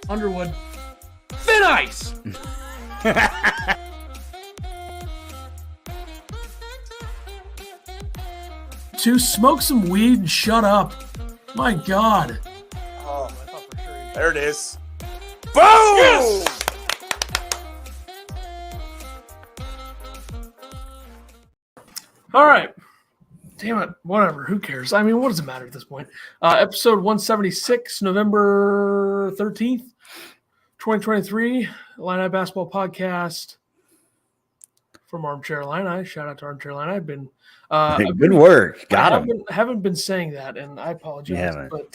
Underwood. Thin ice! To smoke some weed and shut up. My God. Oh, I thought for sure. There it is. Boom! Yes! All right. Damn it. Whatever. Who cares? I mean, what does it matter at this point? Episode 176, November 13th, 2023. Illini Basketball Podcast from Armchair Illini. Shout out to Armchair Illini. I've been good work. Got him. Haven't been saying that, and I apologize. But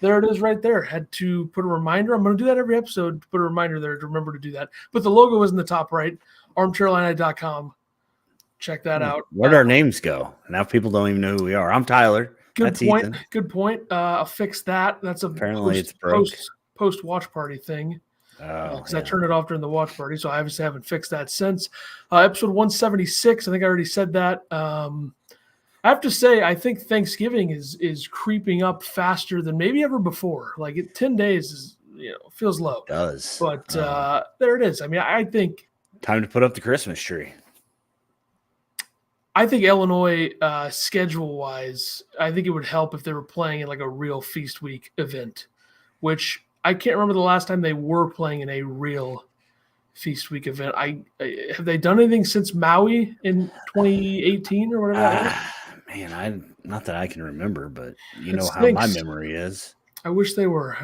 there it is right there. Had to put a reminder. I'm going to do that every episode, to put a reminder there to remember to do that. But the logo is in the top right, armchairillini.com. Check that out. Where'd our names go? Now people don't even know who we are. I'm Tyler. Good That's point. Ethan. Good point. I'll fix that. That's Apparently it's post watch party thing. Because I turned it off during the watch party, so I obviously haven't fixed that since. Episode 176, I think I already said that. I have to say, I think Thanksgiving is creeping up faster than maybe ever before. Like 10 days is, feels low. It does. But there it is. I mean, I think time to put up the Christmas tree. I think Illinois, schedule-wise, I think it would help if they were playing in like a real Feast Week event, which I can't remember the last time they were playing in a real Feast Week event. Have they done anything since Maui in 2018 or whatever? Man, not that I can remember, but you know how my memory is. I wish they were.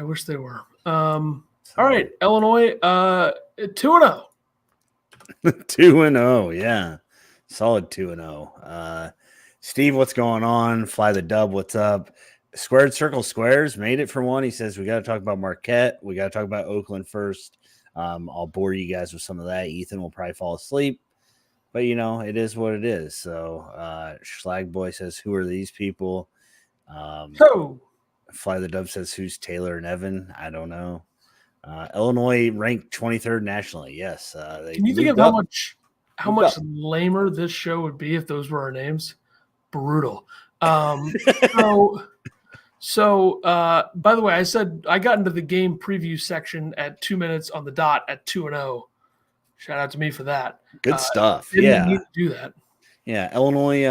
All right, Illinois, 2-0. 2-0, yeah. Solid 2-0. Steve, what's going on? Fly the Dub, what's up? Squared Circle Squares made it for one. He says we got to talk about Marquette. We got to talk about Oakland first. I'll bore you guys with some of that. Ethan will probably fall asleep, but it is what it is. So Schlag Boy says, "Who are these people?" Fly the Dub says, "Who's Taylor and Evan?" I don't know. Illinois ranked 23rd nationally. Yes. Can you think of how much lamer this show would be if those were our names? Brutal. So, by the way, I said I got into the game preview section at 2 minutes on the dot at 2-0. Shout out to me for that. Good stuff. Didn't need to do that. Yeah, Illinois.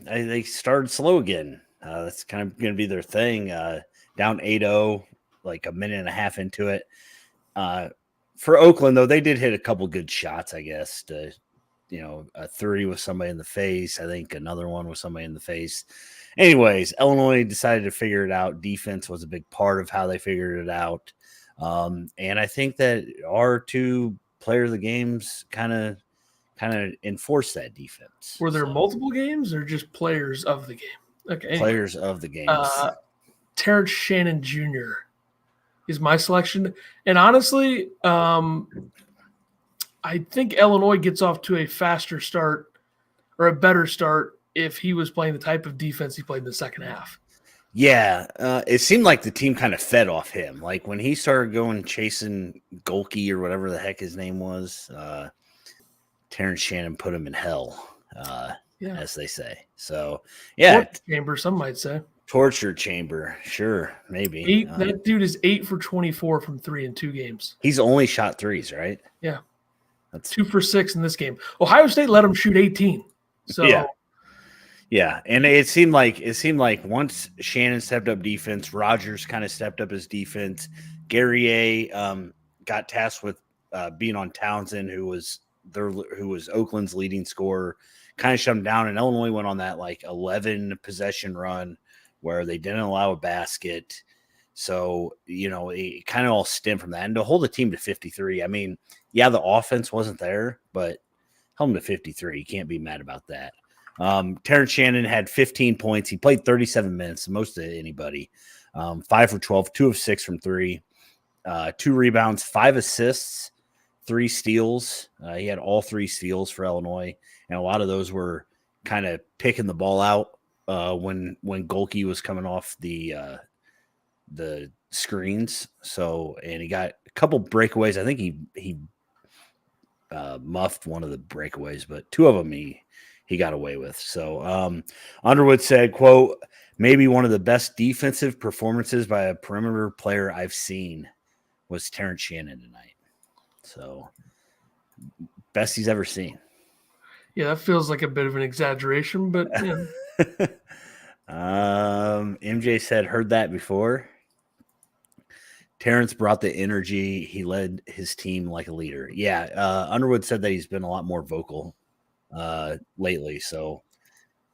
They started slow again. That's kind of going to be their thing. Down 8-0, like a minute and a half into it. For Oakland, though, they did hit a couple good shots, I guess. A 30 with somebody in the face. I think another one with somebody in the face. Anyways, Illinois decided to figure it out. Defense was a big part of how they figured it out. And I think that our two player of the games kind of enforced that defense. Were there multiple games or just players of the game? Okay. Players of the games. Terrence Shannon Jr. is my selection. And honestly, I think Illinois gets off to a faster start or a better start if he was playing the type of defense he played in the second half. Yeah, it seemed like the team kind of fed off him. Like when he started going chasing Golke or whatever the heck his name was, Terrence Shannon put him in hell, as they say. So, yeah. Torture chamber, some might say. Torture chamber, sure, maybe. That dude is 8 for 24 from 3 in 2 games. He's only shot threes, right? Yeah. That's 2 for 6 in this game. Ohio State let him shoot 18. So yeah, and it seemed like once Shannon stepped up defense, Rogers kind of stepped up his defense. Guerrier got tasked with being on Townsend, who was Oakland's leading scorer, kind of shut him down. And Illinois went on that 11 possession run where they didn't allow a basket. So, it kind of all stemmed from that. And to hold the team to 53, I mean, yeah, the offense wasn't there, but held them to 53. You can't be mad about that. Terrence Shannon had 15 points. He played 37 minutes, the most of anybody. 5 for 12, 2 of 6 from 3, 2 rebounds, 5 assists, 3 steals. He had all 3 steals for Illinois, and a lot of those were kind of picking the ball out when Golke was coming off the screens. So, and he got a couple breakaways. I think he muffed one of the breakaways, but 2 of them he got away with. So Underwood said, quote, maybe one of the best defensive performances by a perimeter player I've seen. was Terrence Shannon tonight. So best he's ever seen. Yeah, that feels like a bit of an exaggeration, but MJ said, heard that before. Terrence brought the energy. He led his team like a leader. Yeah, Underwood said that he's been a lot more vocal lately, so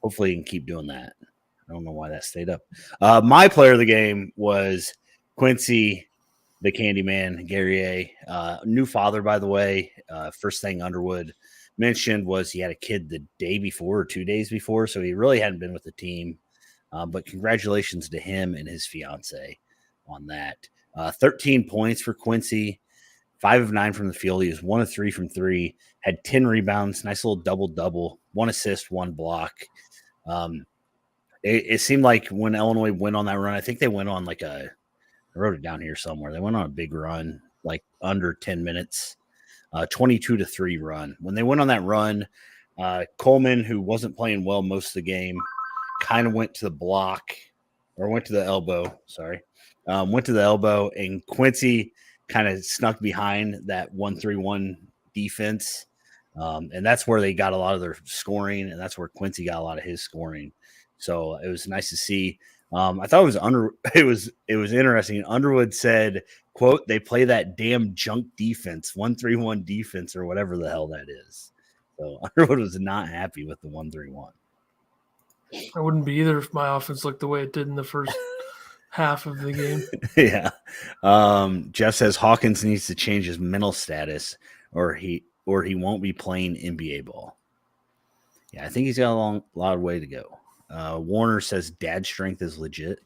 hopefully he can keep doing that. I don't know why that stayed up. My player of the game was Quincy, the Candyman, Guerrier. New father, by the way. First thing Underwood mentioned was he had a kid the day before or 2 days before, so he really hadn't been with the team. But congratulations to him and his fiance on that. 13 points for Quincy, 5 of 9 from the field. He was 1 of 3 from 3, had 10 rebounds, nice little double-double, 1 assist, 1 block. It seemed like when Illinois went on that run, I think they went on I wrote it down here somewhere. They went on a big run, like under 10 minutes, 22-3 run. When they went on that run, Coleman, who wasn't playing well most of the game, kind of went to the elbow. Sorry. Went to the elbow, and Quincy kind of snuck behind that 1-3-1 defense. And that's where they got a lot of their scoring, and that's where Quincy got a lot of his scoring. So it was nice to see. I thought it was interesting. Underwood said, quote, they play that damn junk defense, 1-3-1 defense, or whatever the hell that is. So Underwood was not happy with the 1-3-1. I wouldn't be either if my offense looked the way it did in the first half of the game. Yeah. Jeff says Hawkins needs to change his mental status or he won't be playing NBA ball. Yeah, I think he's got a lot of way to go. Warner says dad strength is legit.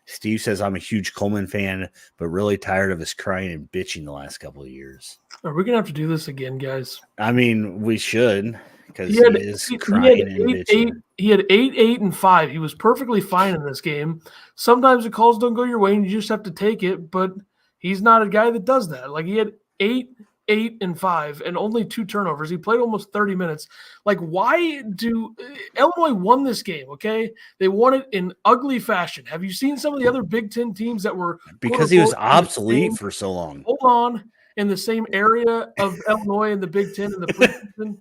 Steve says I'm a huge Coleman fan, but really tired of his crying and bitching the last couple of years. Are we going to have to do this again, guys? I mean, we should, because he is crying and bitching. He had 8, 8, and 5. He was perfectly fine in this game. Sometimes the calls don't go your way, and you just have to take it, but he's not a guy that does that. Like, he had 8, 8, and 5, and only 2 turnovers. He played almost 30 minutes. Like, why do Illinois won this game? Okay, they won it in ugly fashion. Have you seen some of the other Big Ten teams that were because he was obsolete for so long? Hold on, in the same area of Illinois and the Big Ten and the preseason,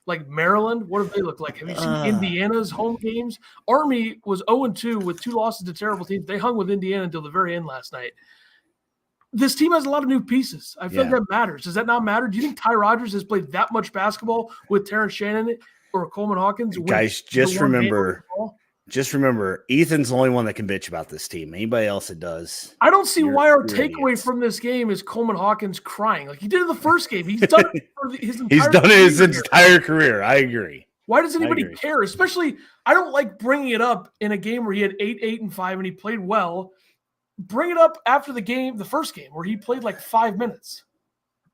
like Maryland. What do they look like? Have you seen Indiana's home games? Army was 0-2 with 2 losses to terrible teams. They hung with Indiana until the very end last night. This team has a lot of new pieces. I feel like that matters. Does that not matter? Do you think Ty Rodgers has played that much basketball with Terrence Shannon or Coleman Hawkins? Guys, just remember, Ethan's the only one that can bitch about this team. Anybody else that does. I don't see why our takeaway from this game is Coleman Hawkins crying. Like he did in the first game. He's done it for his entire career. I agree. Why does anybody care? Especially, I don't like bringing it up in a game where he had 8, 8, and 5 and he played well. Bring it up after the game, the first game, where he played like 5 minutes.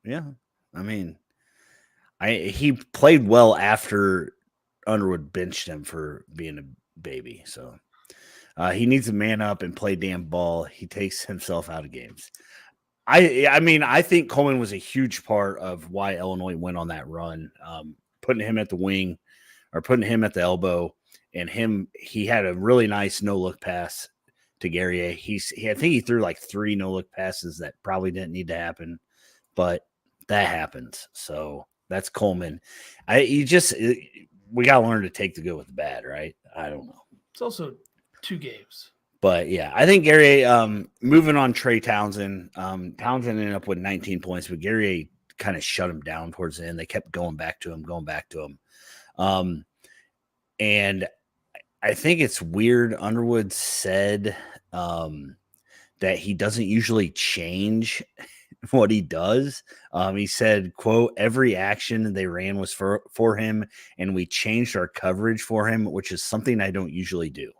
Yeah. I mean, he played well after Underwood benched him for being a baby. So he needs to man up and play damn ball. He takes himself out of games. I mean, I think Coleman was a huge part of why Illinois went on that run. Putting him at the wing or putting him at the elbow, and he had a really nice no-look pass to Guerrier. I think he threw like 3 no-look passes that probably didn't need to happen, but that happens. So that's Coleman. We got to learn to take the good with the bad, right? I don't know. It's also 2 games. But yeah, I think Guerrier, moving on Trey Townsend, Townsend ended up with 19 points, but Guerrier kind of shut him down towards the end. They kept going back to him. And I think it's weird. Underwood said that he doesn't usually change what he does. He said, quote, every action they ran was for him, and we changed our coverage for him, which is something I don't usually do.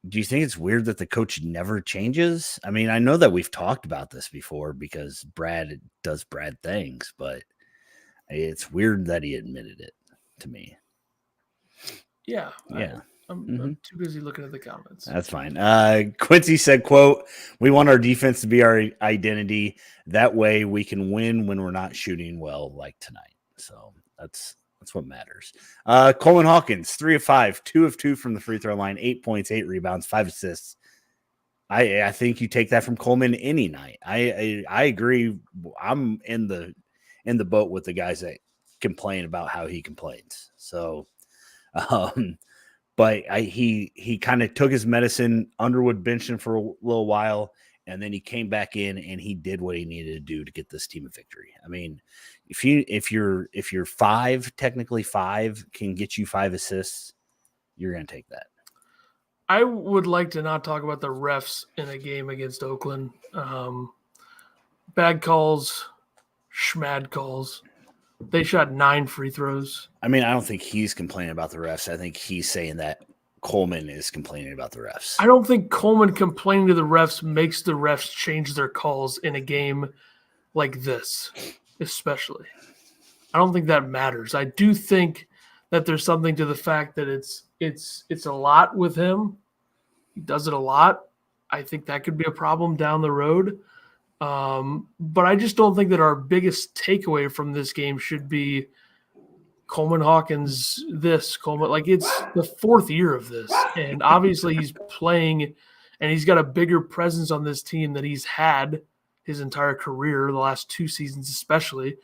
Do you think it's weird that the coach never changes? I mean, I know that we've talked about this before because Brad does Brad things, but it's weird that he admitted it to me. Yeah. Yeah. I'm too busy looking at the comments. That's fine. Quincy said, quote, we want our defense to be our identity. That way we can win when we're not shooting well like tonight. So that's what matters. Coleman Hawkins, 3 of 5, 2 of 2 from the free throw line, 8 points, 8 rebounds, 5 assists. I think you take that from Coleman any night. I agree. I'm in the boat with the guys that complain about how he complains. So, but he kind of took his medicine. Underwood benched him for a little while, and then he came back in and he did what he needed to do to get this team a victory. I mean, if you're technically five can get you 5 assists, you're gonna take that. I would like to not talk about the refs in a game against Oakland. Bad calls, schmad calls. They shot 9 free throws. I mean, I don't think he's complaining about the refs. I think he's saying that Coleman is complaining about the refs. I don't think Coleman complaining to the refs makes the refs change their calls in a game like this, especially. I don't think that matters. I do think that there's something to the fact that it's a lot with him. He does it a lot. I think that could be a problem down the road. But I just don't think that our biggest takeaway from this game should be Coleman Hawkins Coleman. Like, it's the 4th year of this. And obviously he's playing and he's got a bigger presence on this team than he's had his entire career, the last 2 seasons especially.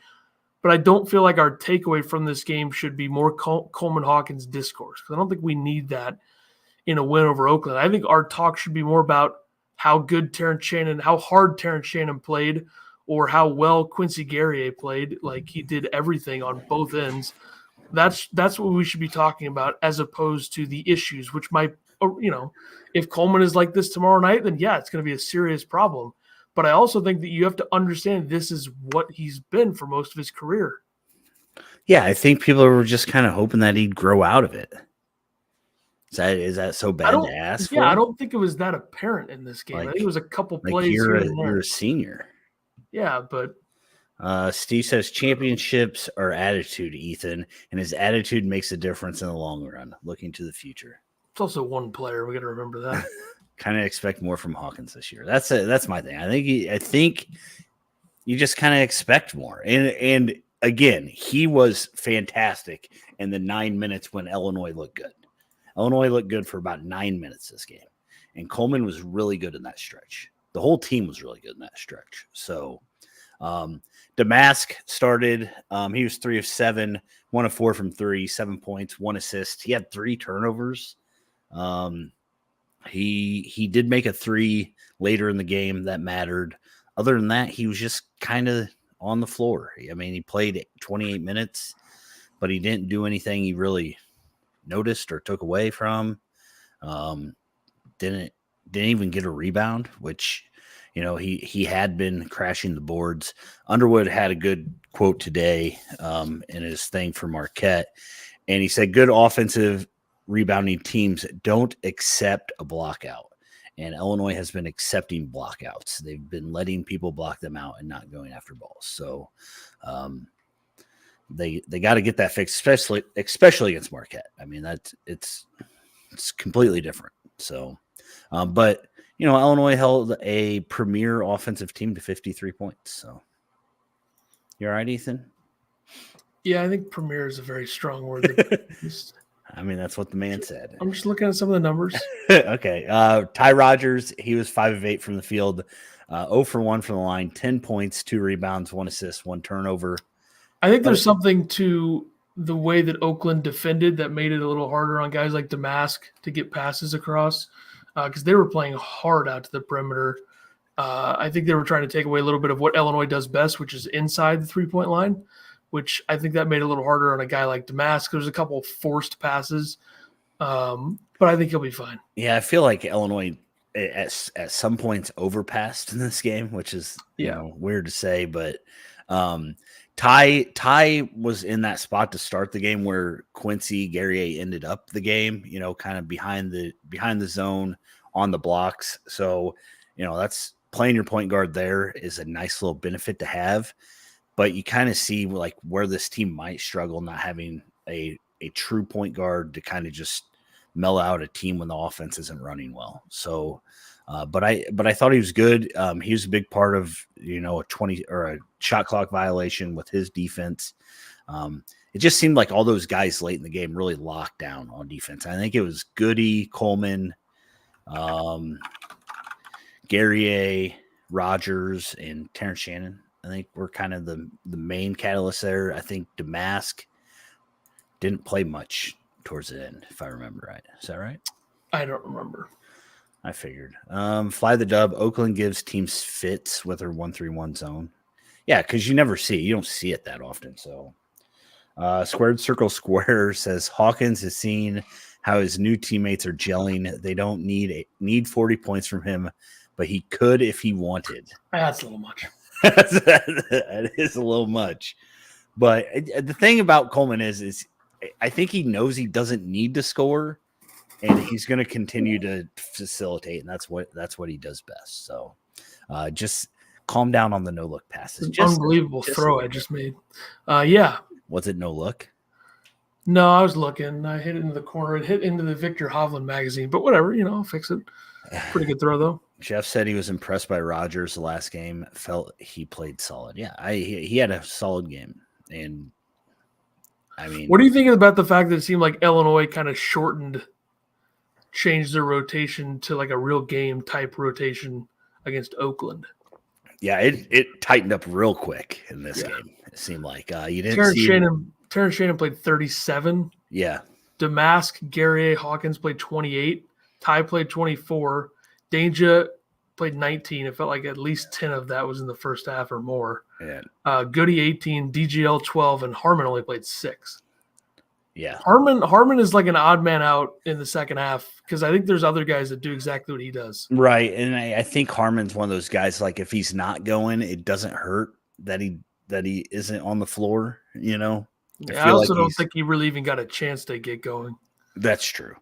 But I don't feel like our takeaway from this game should be more Coleman Hawkins discourse, because I don't think we need that in a win over Oakland. I think our talk should be more about how good how hard Terrence Shannon played, or how well Quincy Guerrier played. Like, he did everything on both ends. That's what we should be talking about, as opposed to the issues, which might, if Coleman is like this tomorrow night, then yeah, it's going to be a serious problem. But I also think that you have to understand this is what he's been for most of his career. Yeah, I think people were just kind of hoping that he'd grow out of it. Is that so bad to ask for? Yeah, I don't think it was that apparent in this game. I think it was a couple plays. You're a senior. Yeah, but Steve says championships are attitude, Ethan, and his attitude makes a difference in the long run. Looking to the future. It's also one player. We got to remember that. Kind of expect more from Hawkins this year. That's my thing. I think you just kind of expect more. And again, he was fantastic in the 9 minutes when Illinois looked good. Illinois looked good for about 9 minutes this game, and Coleman was really good in that stretch. The whole team was really good in that stretch. So, Damask started. He was 3 of 7, 1 of 4 from 3, 7 points, 1 assist. He had 3 turnovers. He did make a 3 later in the game that mattered. Other than that, he was just kind of on the floor. I mean, he played 28 minutes, but he didn't do anything he really noticed or took away from. Didn't even get a rebound, which, he had been crashing the boards. Underwood had a good quote today in his thing for Marquette, and he said good offensive rebounding teams don't accept a block out, and Illinois has been accepting blockouts. They've been letting people block them out and not going after balls. So they got to get that fixed, especially against Marquette. I mean, it's completely different. So, but Illinois held a premier offensive team to 53 points. So, you all right, Ethan? Yeah, I think premier is a very strong word. I mean, that's what the man said. I'm just looking at some of the numbers. Okay. Ty Rodgers, he was 5 of 8 from the field, 0 for 1 from the line, 10 points, 2 rebounds, 1 assist, 1 turnover. I think there's something to the way that Oakland defended that made it a little harder on guys like Damask to get passes across, because they were playing hard out to the perimeter. I think they were trying to take away a little bit of what Illinois does best, which is inside the 3-point line, which I think that made it a little harder on a guy like Damask. There's a couple forced passes, but I think he'll be fine. Yeah, I feel like Illinois at some points overpassed in this game, which is weird to say, but Ty was in that spot to start the game where Quincy Guerrier ended up the game, kind of behind the zone on the blocks. So, that's playing your point guard there is a nice little benefit to have. But you kind of see like where this team might struggle, not having a true point guard to kind of just mellow out a team when the offense isn't running well. So, but I thought he was good. He was a big part of a 20 or a shot clock violation with his defense. It just seemed like all those guys late in the game really locked down on defense. I think it was Goody, Coleman. Guerrier, Rogers, and Terrence Shannon, I think, were kind of the main catalysts there. I think Damask didn't play much towards the end, if I remember right. Is that right? I don't remember. I figured. Fly the dub. Oakland gives teams fits with their 1-3-1 zone. Yeah, because you never see it. You don't see it that often. So, Squared Circle Square says Hawkins has seen how his new teammates are gelling. They don't need 40 points from him, but he could if he wanted. That's a little much. That is a little much. But the thing about Coleman is I think he knows he doesn't need to score, and he's going to continue to facilitate, and that's what he does best. So, just calm down on the no look passes. Unbelievable throw I just made. Yeah. Was it no look? No, I was looking. I hit it into the corner. It hit into the Victor Hovland magazine, but whatever, I'll fix it. Pretty good throw though. Jeff said he was impressed by Rogers the last game. Felt he played solid. Yeah, he had a solid game. And I mean, what do you think about the fact that it seemed like Illinois kind of changed their rotation to like a real game type rotation against Oakland? Yeah, it tightened up real quick in this game. It seemed like you didn't Terrence Shannon played 37. Yeah. Damask, Guerrier, Hawkins played 28. Ty played 24. Danger played 19. It felt like at least 10 of that was in the first half or more. Yeah. Goody 18, DGL 12, and Harmon only played 6. Yeah. Harmon is like an odd man out in the second half because I think there's other guys that do exactly what he does. Right. And I think Harmon's one of those guys, like if he's not going, it doesn't hurt that he isn't on the floor, Yeah, I also don't think he really even got a chance to get going. That's true.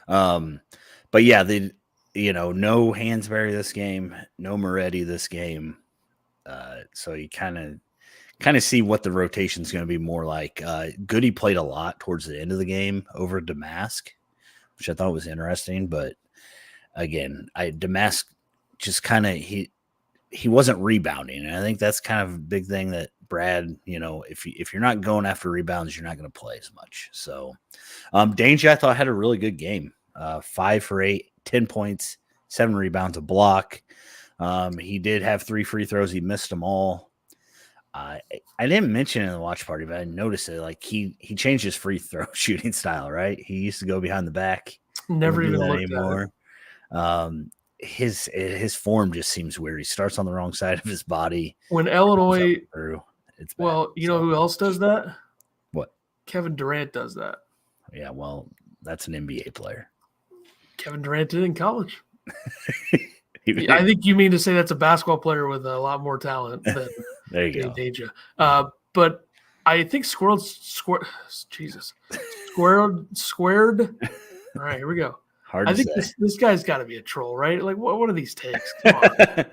But yeah, no Hansberry this game, no Moretti this game. So you kind of see what the rotation is going to be more like. Goody played a lot towards the end of the game over Damask, which I thought was interesting. But again, Damask just kind of he wasn't rebounding, and I think that's kind of a big thing that Brad, if you're not going after rebounds, you're not going to play as much. So, Danger I thought had a really good game. 5 for 8, 10 points, 7 rebounds, a block. He did have 3 free throws. He missed them all. I didn't mention it in the watch party, but I noticed it. Like he changed his free throw shooting style, right? He used to go behind the back. Never even looked anymore. At it. His form just seems weird. He starts on the wrong side of his body. When Illinois, it's bad. Well, you know who else does that? What? Kevin Durant does that. Yeah, well, that's an NBA player. Kevin Durant did in college. I think you mean to say that's a basketball player with a lot more talent than there you go. Deja. But I think squared. All right, here we go. I think this guy's got to be a troll, right? Like, what are these takes? Come on.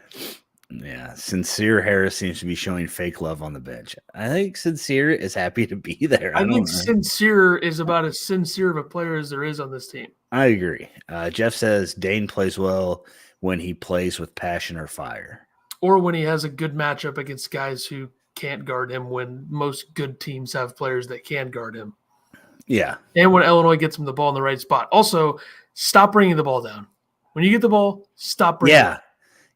Yeah, Sincere Harris seems to be showing fake love on the bench. I think Sincere is happy to be there. I think Sincere is about as sincere of a player as there is on this team. I agree. Jeff says Dane plays well when he plays with passion or fire. Or when he has a good matchup against guys who can't guard him, when most good teams have players that can guard him. Yeah. And when Illinois gets him the ball in the right spot. Also, stop bringing the ball down. When you get the ball, stop bringing it down.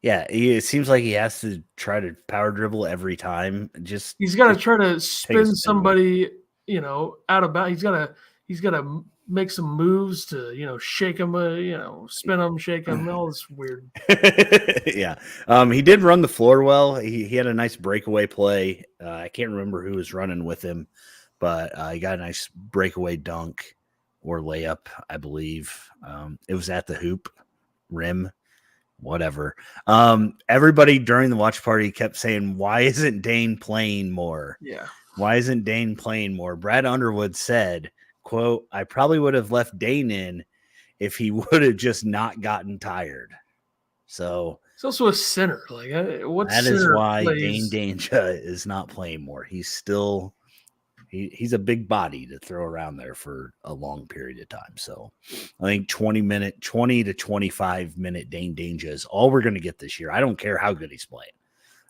Yeah, it seems like he has to try to power dribble every time. He's got to try to spin somebody, out of bounds. He's got to make some moves to, shake him, spin him, shake him. All this weird. Yeah, he did run the floor well. He had a nice breakaway play. I can't remember who was running with him, but he got a nice breakaway dunk or layup, I believe. It was at the hoop rim. Whatever. Everybody during the watch party kept saying, why isn't Dane playing more? Yeah. Why isn't Dane playing more? Brad Underwood said, quote, I probably would have left Dane in if he would have just not gotten tired. So he's also a center. Like, that is why Dane Danger is not playing more. He's still he's a big body to throw around there for a long period of time. So I think 20 to 25 minute Dane Danger is all we're going to get this year. I don't care how good he's playing.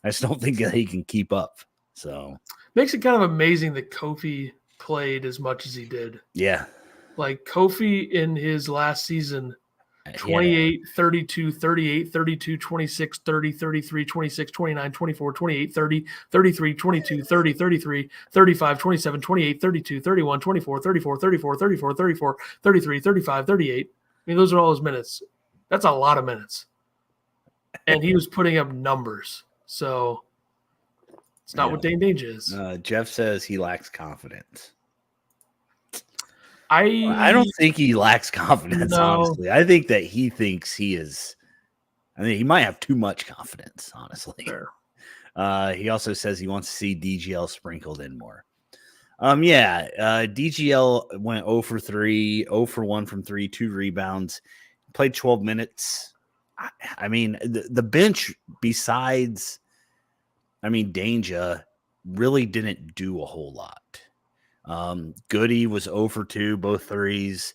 I just don't think that he can keep up. So makes it kind of amazing that Kofi played as much as he did. Yeah. Like Kofi in his last season 28, 32, 38, 32, 26, 30, 33, 26, 29, 24, 28, 30, 33, 22, 30, 33, 35, 27, 28, 32, 31, 24, 34, 34, 34, 34, 33, 35, 38. I mean, those are all his minutes. That's a lot of minutes. And he was putting up numbers. So it's not what Dane Dange is. Jeff says he lacks confidence. I don't think he lacks confidence, honestly. I think that he thinks he is. I think he might have too much confidence, honestly. Fair. He also says he wants to see DGL sprinkled in more. DGL went 0 for 3, 0 for 1 from 3, 2 rebounds, played 12 minutes. I mean, the bench, besides, Danger, really didn't do a whole lot. Goody was 0 for 2, both threes,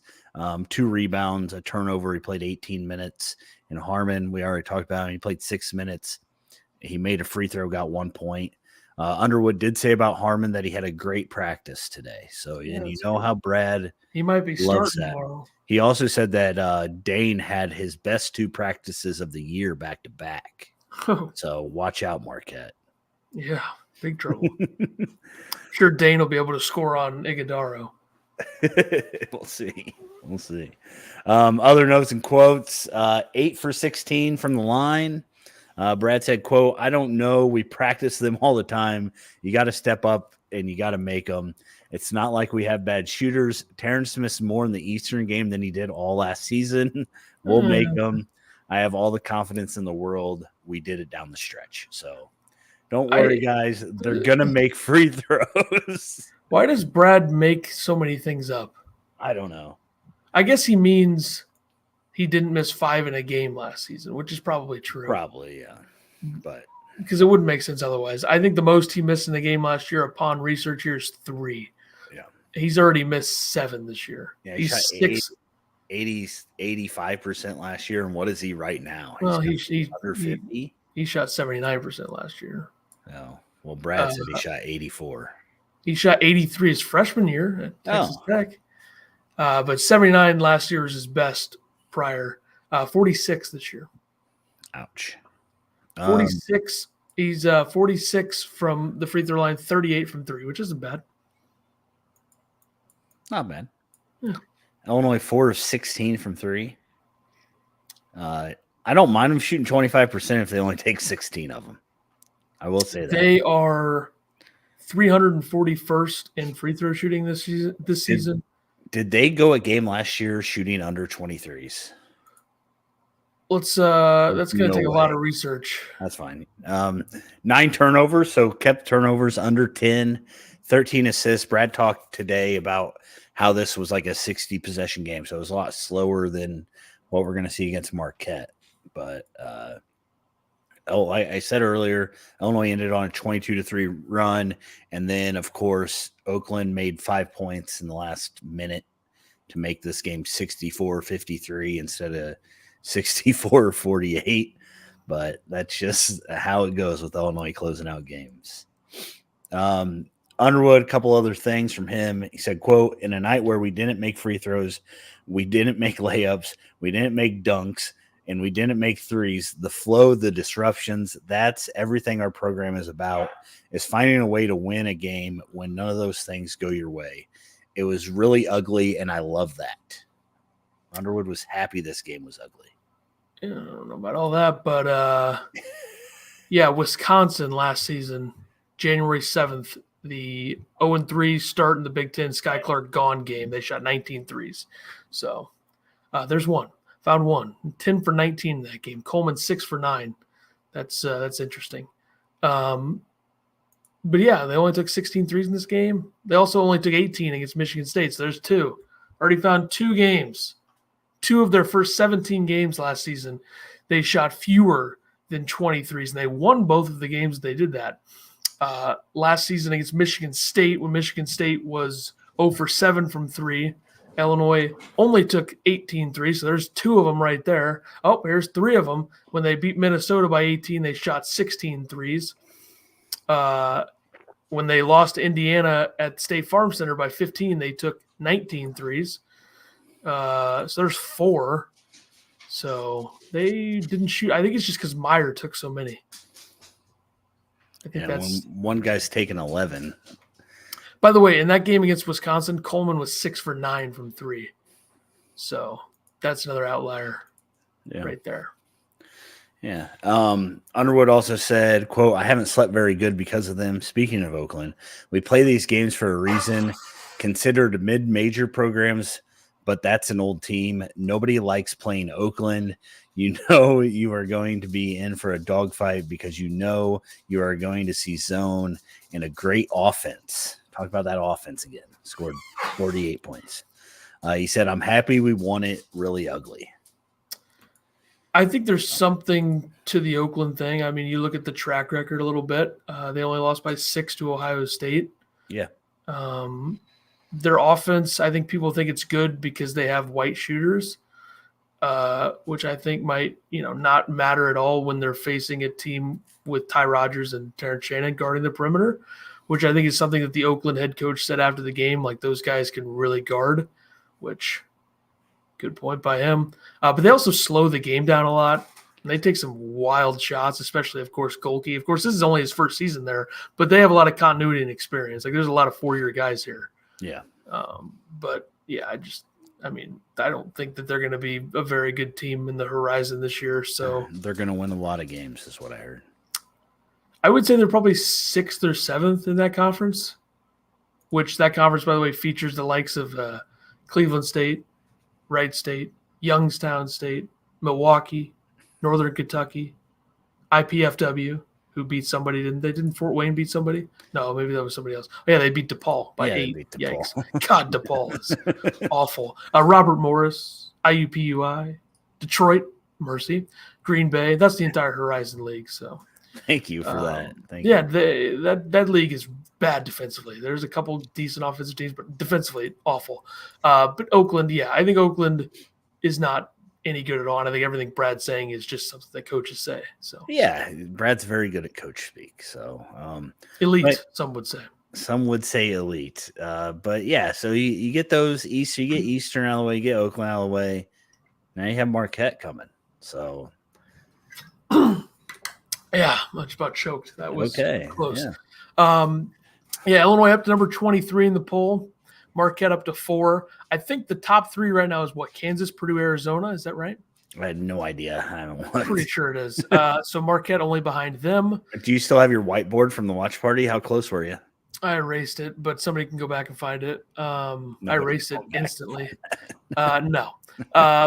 2 rebounds, a turnover. He played 18 minutes. And Harmon, we already talked about him. He played 6 minutes. He made a free throw, got 1 point. Underwood did say about Harmon that he had a great practice today. So, and you know how Brad he might be starting tomorrow. He also said that Dane had his best 2 practices of the year back to back. So watch out, Marquette. Yeah, big trouble. Sure, Dane will be able to score on Iguodaro. We'll see. Other notes and quotes: 8 for 16 from the line. Brad said, "quote I don't know. We practice them all the time. You got to step up and you got to make them. It's not like we have bad shooters. Terrence missed more in the Eastern game than he did all last season. We'll make them. I have all the confidence in the world. We did it down the stretch. So don't worry, guys. They're going to make free throws." Why does Brad make so many things up? I don't know. I guess he means he didn't miss 5 in a game last season, which is probably true. Probably, yeah. But because it wouldn't make sense otherwise. I think the most he missed in the game last year upon research here is 3. Yeah. He's already missed 7 this year. Yeah, he's shot 85% last year. And what is he right now? Well, he's under 50. He shot 79% last year. Oh, well, Brad said he shot 84. He shot 83 his freshman year at Texas Tech. But 79 last year was his best prior. 46 this year. Ouch. 46. He's 46 from the free throw line, 38 from 3, which isn't bad. Not bad. Yeah. Illinois 4 of 16 from 3. I don't mind them shooting 25% if they only take 16 of them. I will say that. They are 341st in free throw shooting this season. Did they go a game last year shooting under 23s? That's going to take a lot of research. That's fine. 9 turnovers, so kept turnovers under 10, 13 assists. Brad talked today about how this was like a 60 possession game, so it was a lot slower than what we're going to see against Marquette. But I said earlier, Illinois ended on a 22-3 run, and then of course Oakland made 5 points in the last minute to make this game 64-53 instead of 64-48. But that's just how it goes with Illinois closing out games. Underwood, a couple other things from him. He said, quote, in a night where we didn't make free throws, we didn't make layups, we didn't make dunks, and we didn't make threes, the flow, the disruptions, that's everything our program is about, is finding a way to win a game when none of those things go your way. It was really ugly, and I love that. Underwood was happy this game was ugly. Yeah, I don't know about all that, but yeah, Wisconsin last season, January 7th, the 0-3 start in the Big Ten Sky Clark gone game. They shot 19 threes. So there's one. Found one. 10 for 19 in that game. Coleman 6 for 9. That's interesting. But yeah, they only took 16 threes in this game. They also only took 18 against Michigan State. So there's 2. Already found 2 games. 2 of their first 17 games last season, they shot fewer than 23s, and they won both of the games they did that. Last season against Michigan State, when Michigan State was 0 for 7 from 3, Illinois only took 18 threes, so there's 2 of them right there. Oh, here's 3 of them. When they beat Minnesota by 18, they shot 16 threes. When they lost to Indiana at State Farm Center by 15, they took 19 threes. So there's 4. So they didn't shoot. I think it's just because Meyer took so many. I think that's one guy's taken 11. By the way, in that game against Wisconsin, Coleman was 6 for 9 from 3. So that's another outlier right there. Yeah. Underwood also said, quote, "I haven't slept very good because of them." Speaking of Oakland, we play these games for a reason, considered mid-major programs, but that's an old team. Nobody likes playing Oakland. You know you are going to be in for a dogfight because you know you are going to see zone and a great offense. Talk about that offense again. Scored 48 points. He said, "I'm happy we won it really ugly." I think there's something to the Oakland thing. I mean, you look at the track record a little bit. They only lost by 6 to Ohio State. Yeah. Their offense, I think people think it's good because they have white shooters, which I think might, not matter at all when they're facing a team with Ty Rodgers and Terrence Shannon guarding the perimeter, which I think is something that the Oakland head coach said after the game, like those guys can really guard, which good point by him. But they also slow the game down a lot. And they take some wild shots, especially, of course, Golke. Of course, this is only his first season there, but they have a lot of continuity and experience. Like there's a lot of 4-year guys here. Yeah. But yeah, I don't think that they're going to be a very good team in the horizon this year. So they're going to win a lot of games, is what I heard. I would say they're probably 6th or 7th in that conference, which that conference, by the way, features the likes of Cleveland State, Wright State, Youngstown State, Milwaukee, Northern Kentucky, IPFW, who beat somebody. Didn't Fort Wayne beat somebody? No, maybe that was somebody else. Oh, yeah, they beat DePaul by 8. Yikes. God, DePaul is awful. Robert Morris, IUPUI, Detroit, Mercy, Green Bay. That's the entire Horizon League. So thank you for that. Thank you. That league is bad defensively. There's a couple decent offensive teams, but defensively awful. But Oakland, I think Oakland is not any good at all. And I think everything Brad's saying is just something that coaches say. So yeah, Brad's very good at coach speak. So elite, some would say. Some would say elite. But yeah, so you get those East, you get Eastern out of the way, you get Oakland out of the way. Now you have Marquette coming. So yeah, much about choked. That was close. Yeah. Illinois up to number 23 in the poll. Marquette up to 4. I think the top 3 right now is what? Kansas, Purdue, Arizona. Is that right? I had no idea. I'm pretty sure it is. So Marquette only behind them. Do you still have your whiteboard from the watch party? How close were you? I erased it, but somebody can go back and find it. I erased it instantly. No.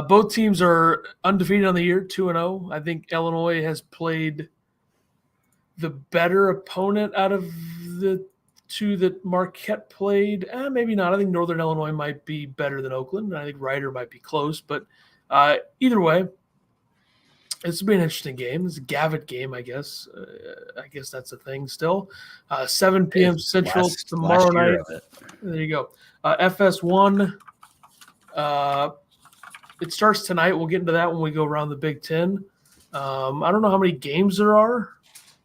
Both teams are undefeated on the year, 2-0. I think Illinois has played the better opponent out of the 2 that Marquette played. Maybe not. I think Northern Illinois might be better than Oakland. I think Ryder might be close. But either way, this will be an interesting game. It's a Gavitt game, I guess. I guess that's a thing still. 7 p.m. Central tomorrow night. There you go. FS1. It starts tonight. We'll get into that when we go around the Big Ten. I don't know how many games there are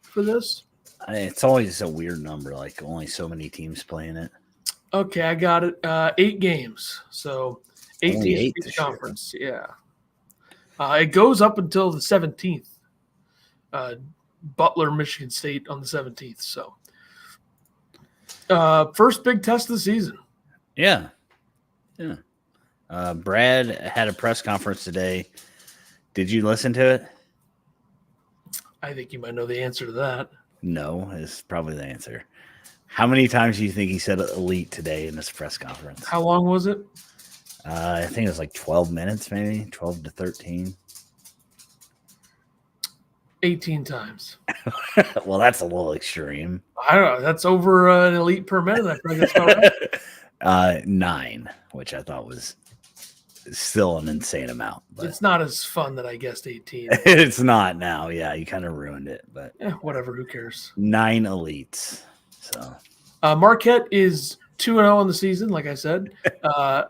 for this. It's always a weird number, like only so many teams playing it. Okay, I got it. 8 games. So 8 teams in each conference. Yeah. It goes up until the 17th. Butler, Michigan State on the 17th. So first big test of the season. Yeah. Yeah. Brad had a press conference today. Did you listen to it? I think you might know the answer to that. No, is probably the answer. How many times do you think he said elite today in this press conference? How long was it? I think it was like 12 minutes, maybe 12 to 13. 18 times. Well, that's a little extreme. I don't know. That's over an elite per minute. I think that's about right. 9, which I thought was still an insane amount. But it's not as fun that I guessed 18. It's not now. Yeah, you kind of ruined it. But whatever. Who cares? 9 elites. So Marquette is 2-0 on the season. Like I said,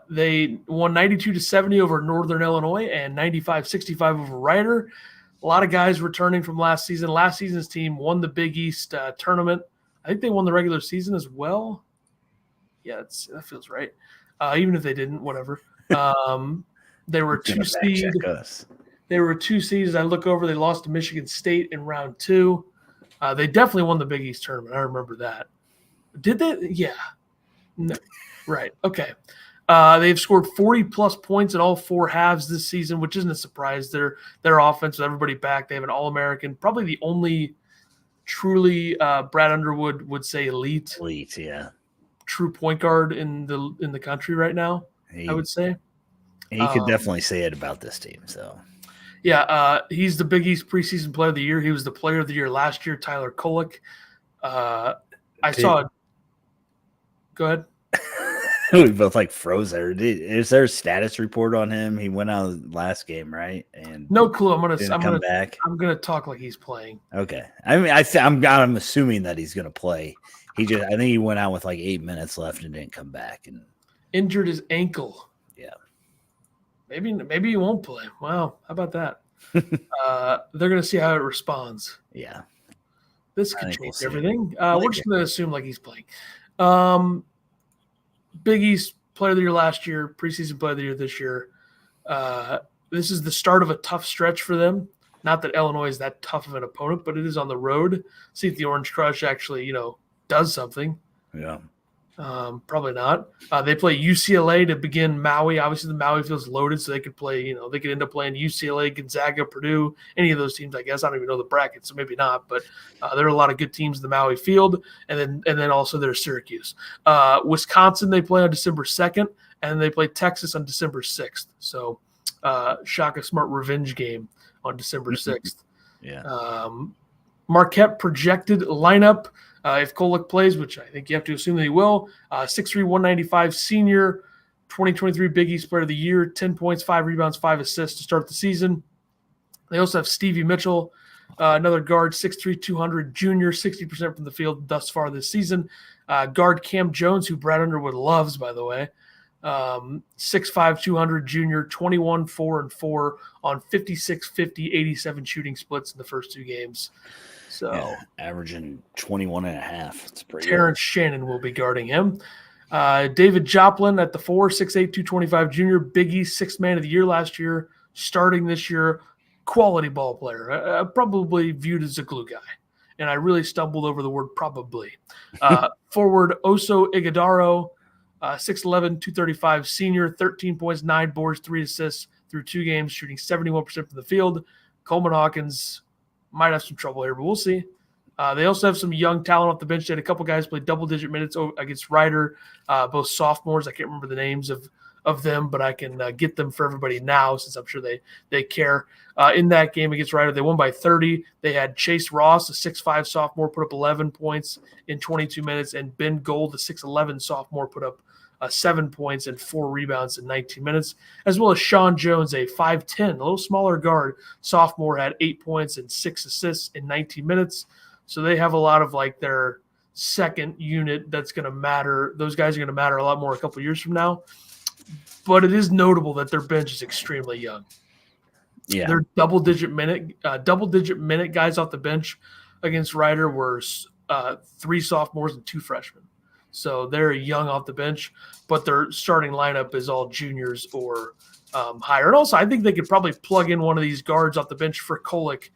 they won 92-70 over Northern Illinois and 95-65 over Ryder. A lot of guys returning from last season. Last season's team won the Big East tournament. I think they won the regular season as well. Yeah, that feels right. Even if they didn't, whatever. They were 2 seed. They were 2 seeds. I look over, they lost to Michigan State in round 2. They definitely won the Big East tournament. I remember that. Did they? Yeah. No. Right. Okay. They've scored 40-plus points in all 4 halves this season, which isn't a surprise. Their offense with everybody back. They have an All-American, probably the only truly Brad Underwood would say elite, yeah, true point guard in the country right now. I would say he could definitely say it about this team. So yeah, he's the Big East preseason player of the year. He was the player of the year last year. Tyler Kolek. Go ahead. We both froze there. Is there a status report on him? He went out last game, right? And no clue. I'm gonna talk like he's playing. Okay. I mean, I'm assuming that he's gonna play. I think he went out with 8 minutes left and didn't come back and injured his ankle. Yeah. Maybe he won't play. Wow, how about that? They're gonna see how it responds. Yeah. This could change everything. We're just gonna assume he's playing. Big East player of the year last year, preseason player of the year this year. This is the start of a tough stretch for them. Not that Illinois is that tough of an opponent, but it is on the road. See if the Orange Crush actually, does something. Yeah. Probably not. They play UCLA to begin Maui. Obviously, the Maui field's loaded, so they could play. They could end up playing UCLA, Gonzaga, Purdue, any of those teams. I guess I don't even know the bracket, so maybe not. But there are a lot of good teams in the Maui field, and then also there's Syracuse, Wisconsin. They play on December 2nd, and they play Texas on December 6th. So, Shaka Smart revenge game on December 6th. Yeah. Marquette projected lineup. If Kolek plays, which I think you have to assume that he will, 6'3", 195 senior, 2023 Big East Player of the Year, 10 points, 5 rebounds, 5 assists to start the season. They also have Stevie Mitchell, another guard, 6'3", 200 junior, 60% from the field thus far this season. Guard Cam Jones, who Brad Underwood loves, by the way, 6'5", 200 junior, 21, 4, and 4 on 56, 50, 87 shooting splits in the first 2 games. So averaging 21 and a half. It's pretty Terrence Shannon will be guarding him. David Joplin at the 4, 6'8", 225 junior, Big East 6th man of the year last year, starting this year, quality ball player, probably viewed as a glue guy. And I really stumbled over the word probably. Forward Oso Iguodaro, 6'11", 235 senior, 13 points, 9 boards, 3 assists through 2 games, shooting 71% from the field. Coleman Hawkins might have some trouble here, but we'll see. They also have some young talent off the bench. They had a couple guys play double-digit minutes against Ryder, both sophomores. I can't remember the names of them, but I can get them for everybody now since I'm sure they care. In that game against Ryder, they won by 30. They had Chase Ross, a 6'5 sophomore, put up 11 points in 22 minutes, and Ben Gold, a 6'11 sophomore, put up 7 points and 4 rebounds in 19 minutes, as well as Sean Jones, a 5'10", a little smaller guard, sophomore, had 8 points and 6 assists in 19 minutes. So they have a lot of their second unit that's going to matter. Those guys are going to matter a lot more a couple years from now. But it is notable that their bench is extremely young. Yeah, their double-digit minute guys off the bench against Ryder were 3 sophomores and 2 freshmen. So they're young off the bench, but their starting lineup is all juniors or higher. And also, I think they could probably plug in one of these guards off the bench for Kolek,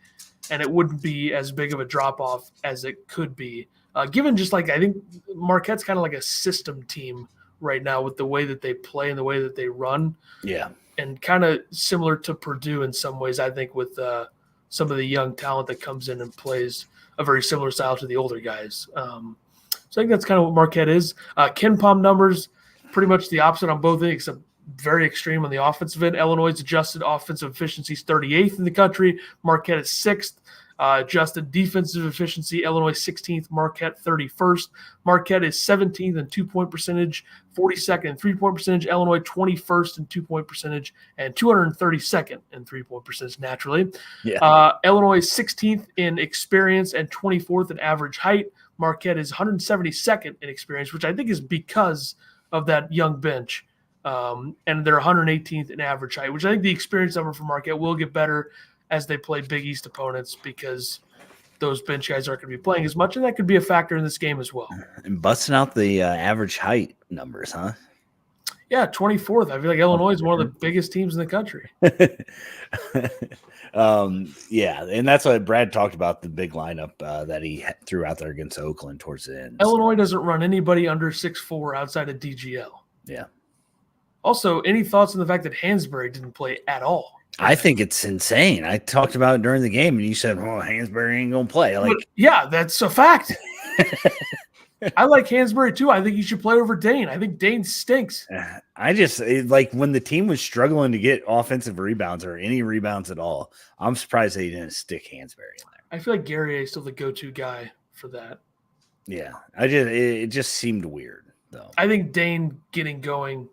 and it wouldn't be as big of a drop-off as it could be. Given just I think Marquette's kind of like a system team right now with the way that they play and the way that they run. Yeah. And kind of similar to Purdue in some ways, I think, with some of the young talent that comes in and plays a very similar style to the older guys. So I think that's kind of what Marquette is. Ken Palm numbers, pretty much the opposite on both ends, except very extreme on the offensive end. Illinois' adjusted offensive efficiency is 38th in the country. Marquette is 6th. Adjusted defensive efficiency, Illinois 16th, Marquette 31st. Marquette is 17th in 2-point percentage, 42nd in 3-point percentage. Illinois 21st in 2-point percentage, and 232nd in 3-point percentage naturally. Yeah. Illinois 16th in experience and 24th in average height. Marquette is 172nd in experience, which I think is because of that young bench. And they're 118th in average height, which I think the experience number for Marquette will get better as they play Big East opponents because those bench guys aren't going to be playing as much, and that could be a factor in this game as well. And busting out the average height numbers, huh? Yeah, 24th. I feel like Illinois is one of the biggest teams in the country. Yeah, and that's what Brad talked about, the big lineup that he threw out there against Oakland towards the end. Illinois doesn't run anybody under 6'4" outside of DGL. Yeah. Also, any thoughts on the fact that Hansberry didn't play at all? I think it's insane. I talked about it during the game, and you said, "Oh, Hansberry ain't gonna play." Like, yeah, that's a fact. I like Hansberry too. I think he should play over Dane. I think Dane stinks. I just like when the team was struggling to get offensive rebounds or any rebounds at all. I'm surprised they didn't stick Hansberry in there. I feel like Gary is still the go-to guy for that. Yeah, it just seemed weird though. I think Dane getting going.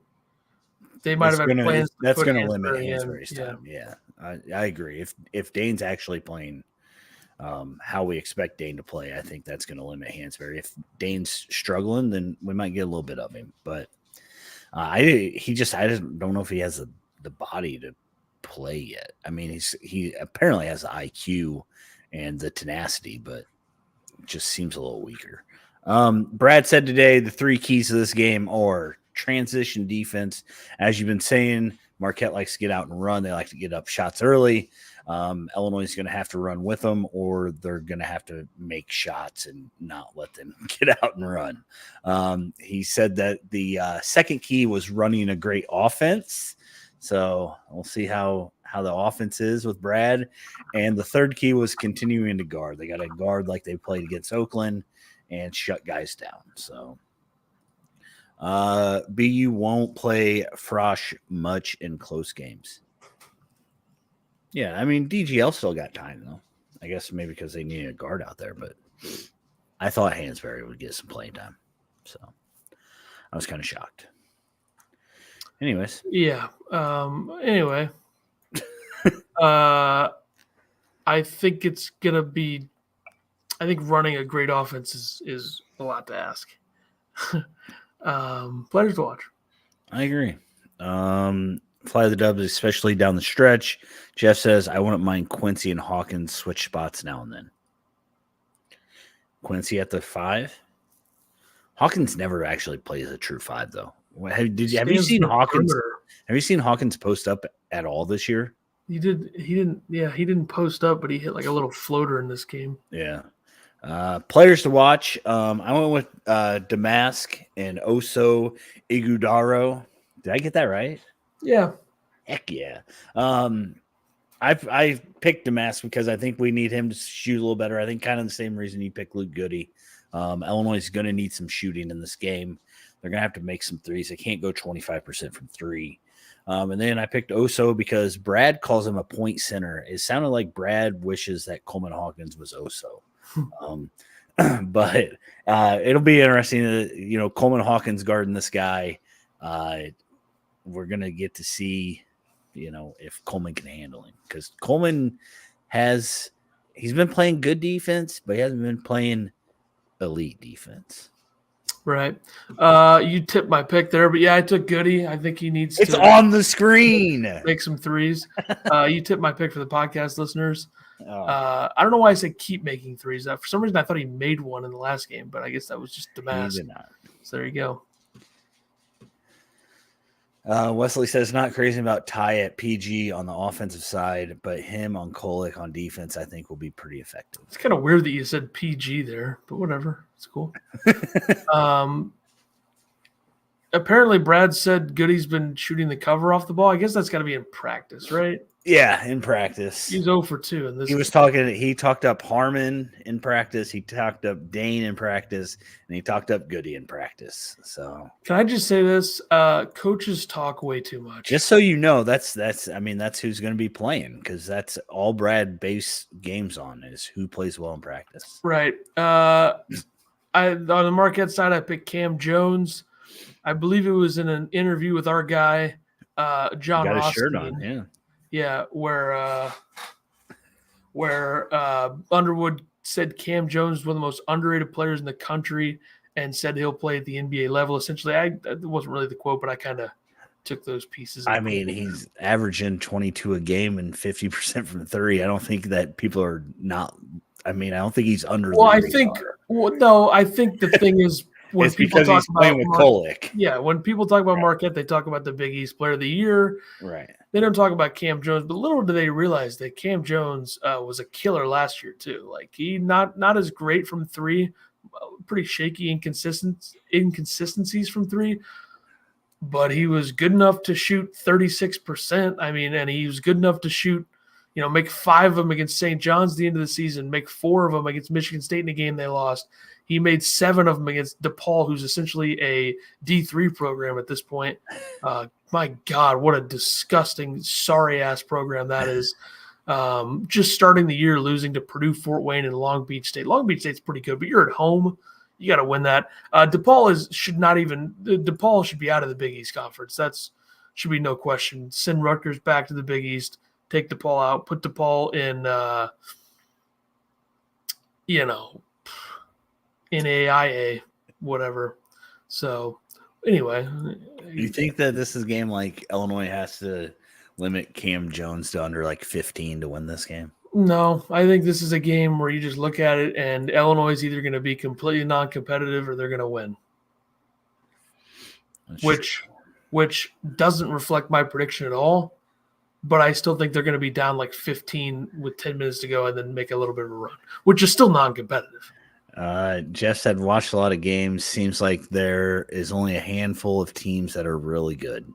They might have had plans. That's going to limit Hansberry's time. Yeah, I agree. If Dane's actually playing how we expect Dane to play, I think that's going to limit Hansberry. If Dane's struggling, then we might get a little bit of him. But I just don't know if he has the body to play yet. I mean, he apparently has the IQ and the tenacity, but it just seems a little weaker. Brad said today the 3 keys to this game are transition defense. As you've been saying, Marquette likes to get out and run. They like to get up shots early. Illinois is going to have to run with them, or they're going to have to make shots and not let them get out and run. He said that the second key was running a great offense. So we'll see how the offense is with Brad. And the third key was continuing to guard. They got to guard like they played against Oakland and shut guys down. So BU won't play Frosh much in close games. Yeah, I mean, DGL still got time, though. I guess maybe because they needed a guard out there, but I thought Hansberry would get some playing time. So I was kind of shocked. Anyways. Yeah. Anyway. I think it's going to be – I think running a great offense is a lot to ask. Players to watch. I agree. Fly the Dubs, especially down the stretch. Jeff says, I wouldn't mind Quincy and Hawkins switch spots now and then. Quincy at the 5. Hawkins never actually plays a true 5, though. Have you seen Hawkins? Have you seen Hawkins post up at all this year? He didn't post up, but he hit like a little floater in this game. Yeah. Players to watch. I went with Damask and Oso Igudaro. Did I get that right? Yeah. Heck yeah. I picked Damask because I think we need him to shoot a little better. I think kind of the same reason you picked Luke Goody. Illinois is going to need some shooting in this game. They're going to have to make some threes. They can't go 25% from 3. And then I picked Oso because Brad calls him a point center. It sounded like Brad wishes that Coleman Hawkins was Oso. But it'll be interesting. Coleman Hawkins guarding this guy. We're going to get to see, if Coleman can handle him, because Coleman he's been playing good defense, but he hasn't been playing elite defense. Right. You tipped my pick there, but yeah, I took Goody. I think he needs It's on the screen. Make some threes. You tipped my pick for the podcast listeners. I don't know why I said keep making threes. For some reason, I thought he made one in the last game, but I guess that was just Damask. So there you go. Wesley says not crazy about Ty at PG on the offensive side, but him on Kolek on defense, I think, will be pretty effective. It's kind of weird that you said PG there, but whatever. It's cool. Apparently, Brad said Goody's been shooting the cover off the ball. I guess that's got to be in practice, right? Yeah, in practice. He's 0 for 2 in this. He talked up Harmon in practice. He talked up Dane in practice, and he talked up Goody in practice. So can I just say this? Coaches talk way too much. Just so you know, that's who's going to be playing, because that's all Brad base games on is who plays well in practice. Right. On the Marquette side, I picked Cam Jones. I believe it was in an interview with our guy, John Ross. Got his shirt on, yeah. Yeah, where Underwood said Cam Jones is one of the most underrated players in the country and said he'll play at the NBA level. Essentially, it wasn't really the quote, but I kind of took those pieces. I mean, he's averaging 22 a game and 50% from 3. I don't think that people are not – I mean, I don't think he's under. Well, I think the thing is when it's people because talk he's playing with Kolek. Yeah, when people talk about Marquette, they talk about the Big East Player of the Year. Right. They don't talk about Cam Jones, but little do they realize that Cam Jones was a killer last year too. Like he not as great from three, pretty shaky inconsistencies from three, but he was good enough to shoot 36%. I mean, and he was good enough to shoot, make 5 of them against St. John's at the end of the season, make 4 of them against Michigan State in a game they lost. He made 7 of them against DePaul, who's essentially a D3 program at this point. My God, what a disgusting, sorry-ass program that is. Just starting the year losing to Purdue, Fort Wayne, and Long Beach State. Long Beach State's pretty good, but you're at home. You got to win that. DePaul should be out of the Big East Conference. That's should be no question. Send Rutgers back to the Big East. Take DePaul out. Put DePaul in, NAIA, whatever. So, anyway. You think that this is a game like Illinois has to limit Cam Jones to under 15 to win this game? No, I think this is a game where you just look at it and Illinois is either going to be completely non-competitive or they're going to win. Which doesn't reflect my prediction at all, but I still think they're going to be down 15 with 10 minutes to go and then make a little bit of a run, which is still non-competitive. Jeff said, watched a lot of games. Seems like there is only a handful of teams that are really good.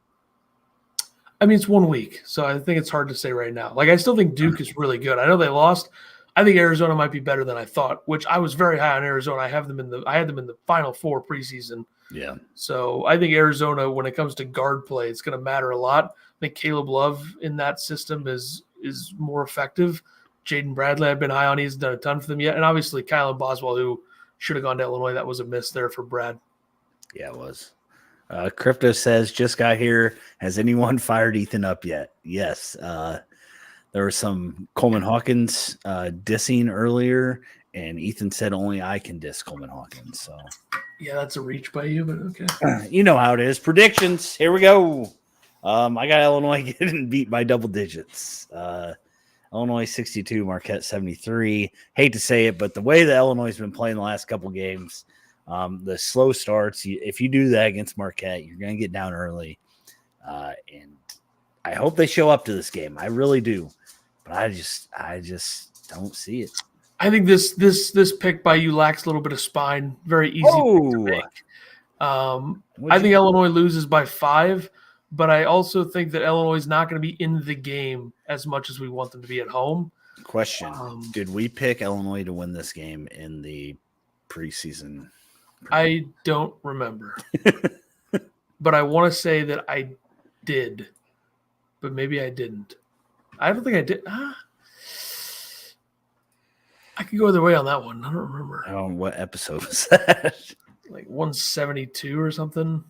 I mean, it's 1 week, so I think it's hard to say right now. I still think Duke is really good. I know they lost. I think Arizona might be better than I thought, which I was very high on Arizona. I had them in the Final Four preseason. Yeah. So I think Arizona, when it comes to guard play, it's going to matter a lot. I think Caleb Love in that system is more effective. Jaden Bradley, I've been high on. He hasn't done a ton for them yet. And obviously Kylan Boswell, who should have gone to Illinois. That was a miss there for Brad. Yeah, it was. Crypto says, just got here. Has anyone fired Ethan up yet? Yes. There was some Coleman Hawkins dissing earlier, and Ethan said only I can diss Coleman Hawkins. So yeah, that's a reach by you, but okay. You know how it is. Predictions. Here we go. I got Illinois getting beat by double digits. Illinois 62, Marquette 73. Hate to say it, but the way that Illinois has been playing the last couple games, the slow starts, if you do that against Marquette, you're going to get down early. And I hope they show up to this game. I really do. But I just don't see it. I think this pick by you lacks a little bit of spine. Very easy pick to make. I think Illinois loses by 5. But I also think that Illinois is not going to be in the game as much as we want them to be at home. Question. Did we pick Illinois to win this game in the preseason? I don't remember. But I want to say that I did. But maybe I didn't. I don't think I did. I could go either way on that one. I don't remember. What episode was that? 172 or something.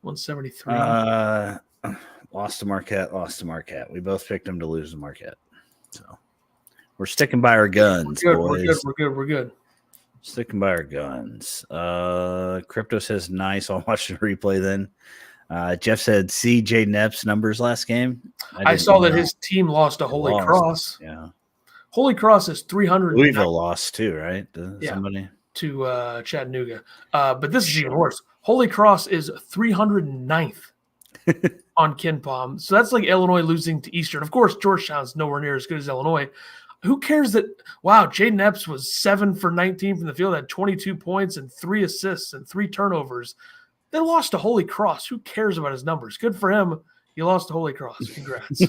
173. Lost to Marquette. We both picked them to lose to Marquette. So we're sticking by our guns, boys. We're good. Sticking by our guns. Crypto says nice. I'll watch the replay then. Jeff said, see Jaden Epps' numbers last game. I saw that his team lost to Holy Cross. Yeah. Holy Cross is 300. Louisville lost too, right? Somebody to Chattanooga. But this is even worse. Holy Cross is 309th on KenPom. So that's like Illinois losing to Eastern. Of course, Georgetown's nowhere near as good as Illinois. Who cares that, wow, Jaden Epps was 7 for 19 from the field, had 22 points and 3 assists and 3 turnovers. They lost to Holy Cross. Who cares about his numbers? Good for him. He lost to Holy Cross. Congrats.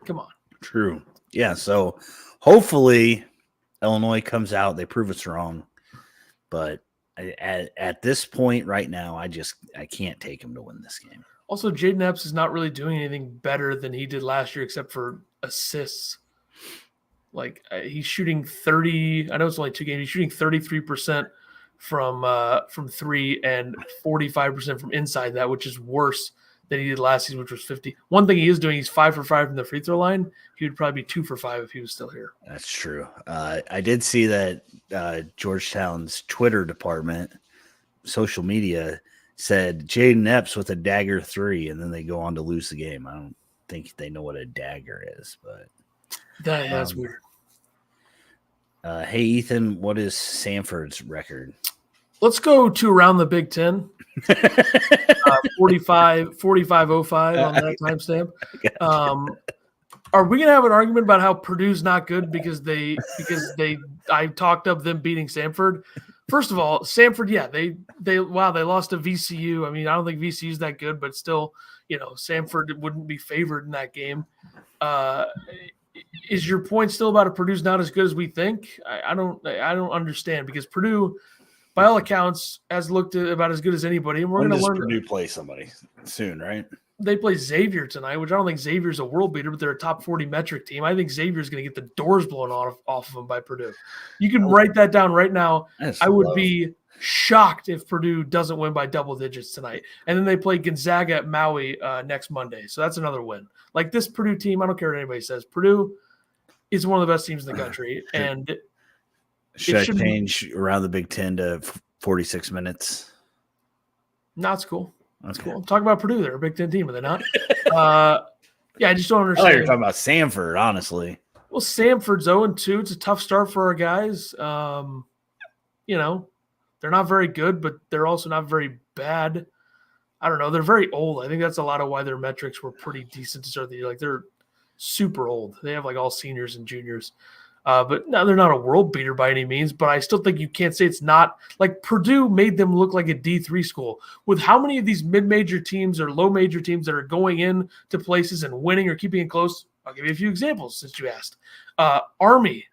Come on. True. Yeah, so hopefully Illinois comes out. They prove it's wrong. But at this point right now, I can't take him to win this game. Also, Jaden Epps is not really doing anything better than he did last year except for assists. He's shooting 30. I know it's only 2 games. He's shooting 33% from 3 and 45% from inside that, which is worse than he did last season, which was 50. One thing he is doing, he's 5 for 5 from the free throw line. He would probably be 2 for 5 if he was still here. That's true. I did see that Georgetown's Twitter department, social media, said Jaden Epps with a dagger 3, and then they go on to lose the game. I don't think they know what a dagger is, but that's weird. Hey, Ethan, what is Sanford's record? Let's go to around the Big Ten. 45:05 on that timestamp. Are we gonna have an argument about how Purdue's not good because I talked up them beating Samford? First of all, Samford, yeah, they lost to VCU. I mean, I don't think VCU's that good, but still, Samford wouldn't be favored in that game. Is your point still about Purdue's not as good as we think? I don't understand, because Purdue, by all accounts, has looked about as good as anybody. And we're going to learn. Purdue play somebody soon, right? They play Xavier tonight, which I don't think Xavier's a world beater, but they're a top 40 metric team. I think Xavier's going to get the doors blown off of them by Purdue. You can write that down right now. I would be shocked if Purdue doesn't win by double digits tonight. And then they play Gonzaga at Maui next Monday. So that's another win. Like, this Purdue team, I don't care what anybody says, Purdue is one of the best teams in the country. And should I change around the Big Ten to 46 minutes? No, it's cool. That's Okay. cool. Talk about Purdue. They're a Big Ten team, are they not? Yeah, I just don't I understand. thought you were talking about Samford, honestly. Well, Samford's 0-2. It's a tough start for our guys. They're not very good, but they're also not very bad. I don't know. They're very old. I think that's a lot of why their metrics were pretty decent to start the year. Like, they're super old. They have like all seniors and juniors. But no, they're not a world beater by any means, but I still think you can't say it's not. Like, Purdue made them look like a D3 school. With how many of these mid-major teams or low-major teams that are going in to places and winning or keeping it close? I'll give you a few examples since you asked. Army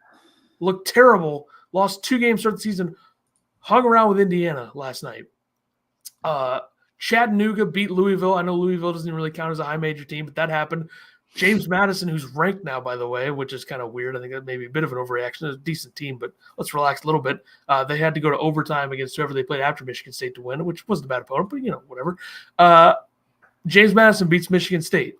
looked terrible, lost 2 games start the season, hung around with Indiana last night. Chattanooga beat Louisville. I know Louisville doesn't really count as a high-major team, but that happened. James Madison, who's ranked now, by the way, which is kind of weird. I think that may be a bit of an overreaction. It's a decent team, but let's relax a little bit. They had to go to overtime against whoever they played after Michigan State to win, which wasn't a bad opponent, but, whatever. James Madison beats Michigan State.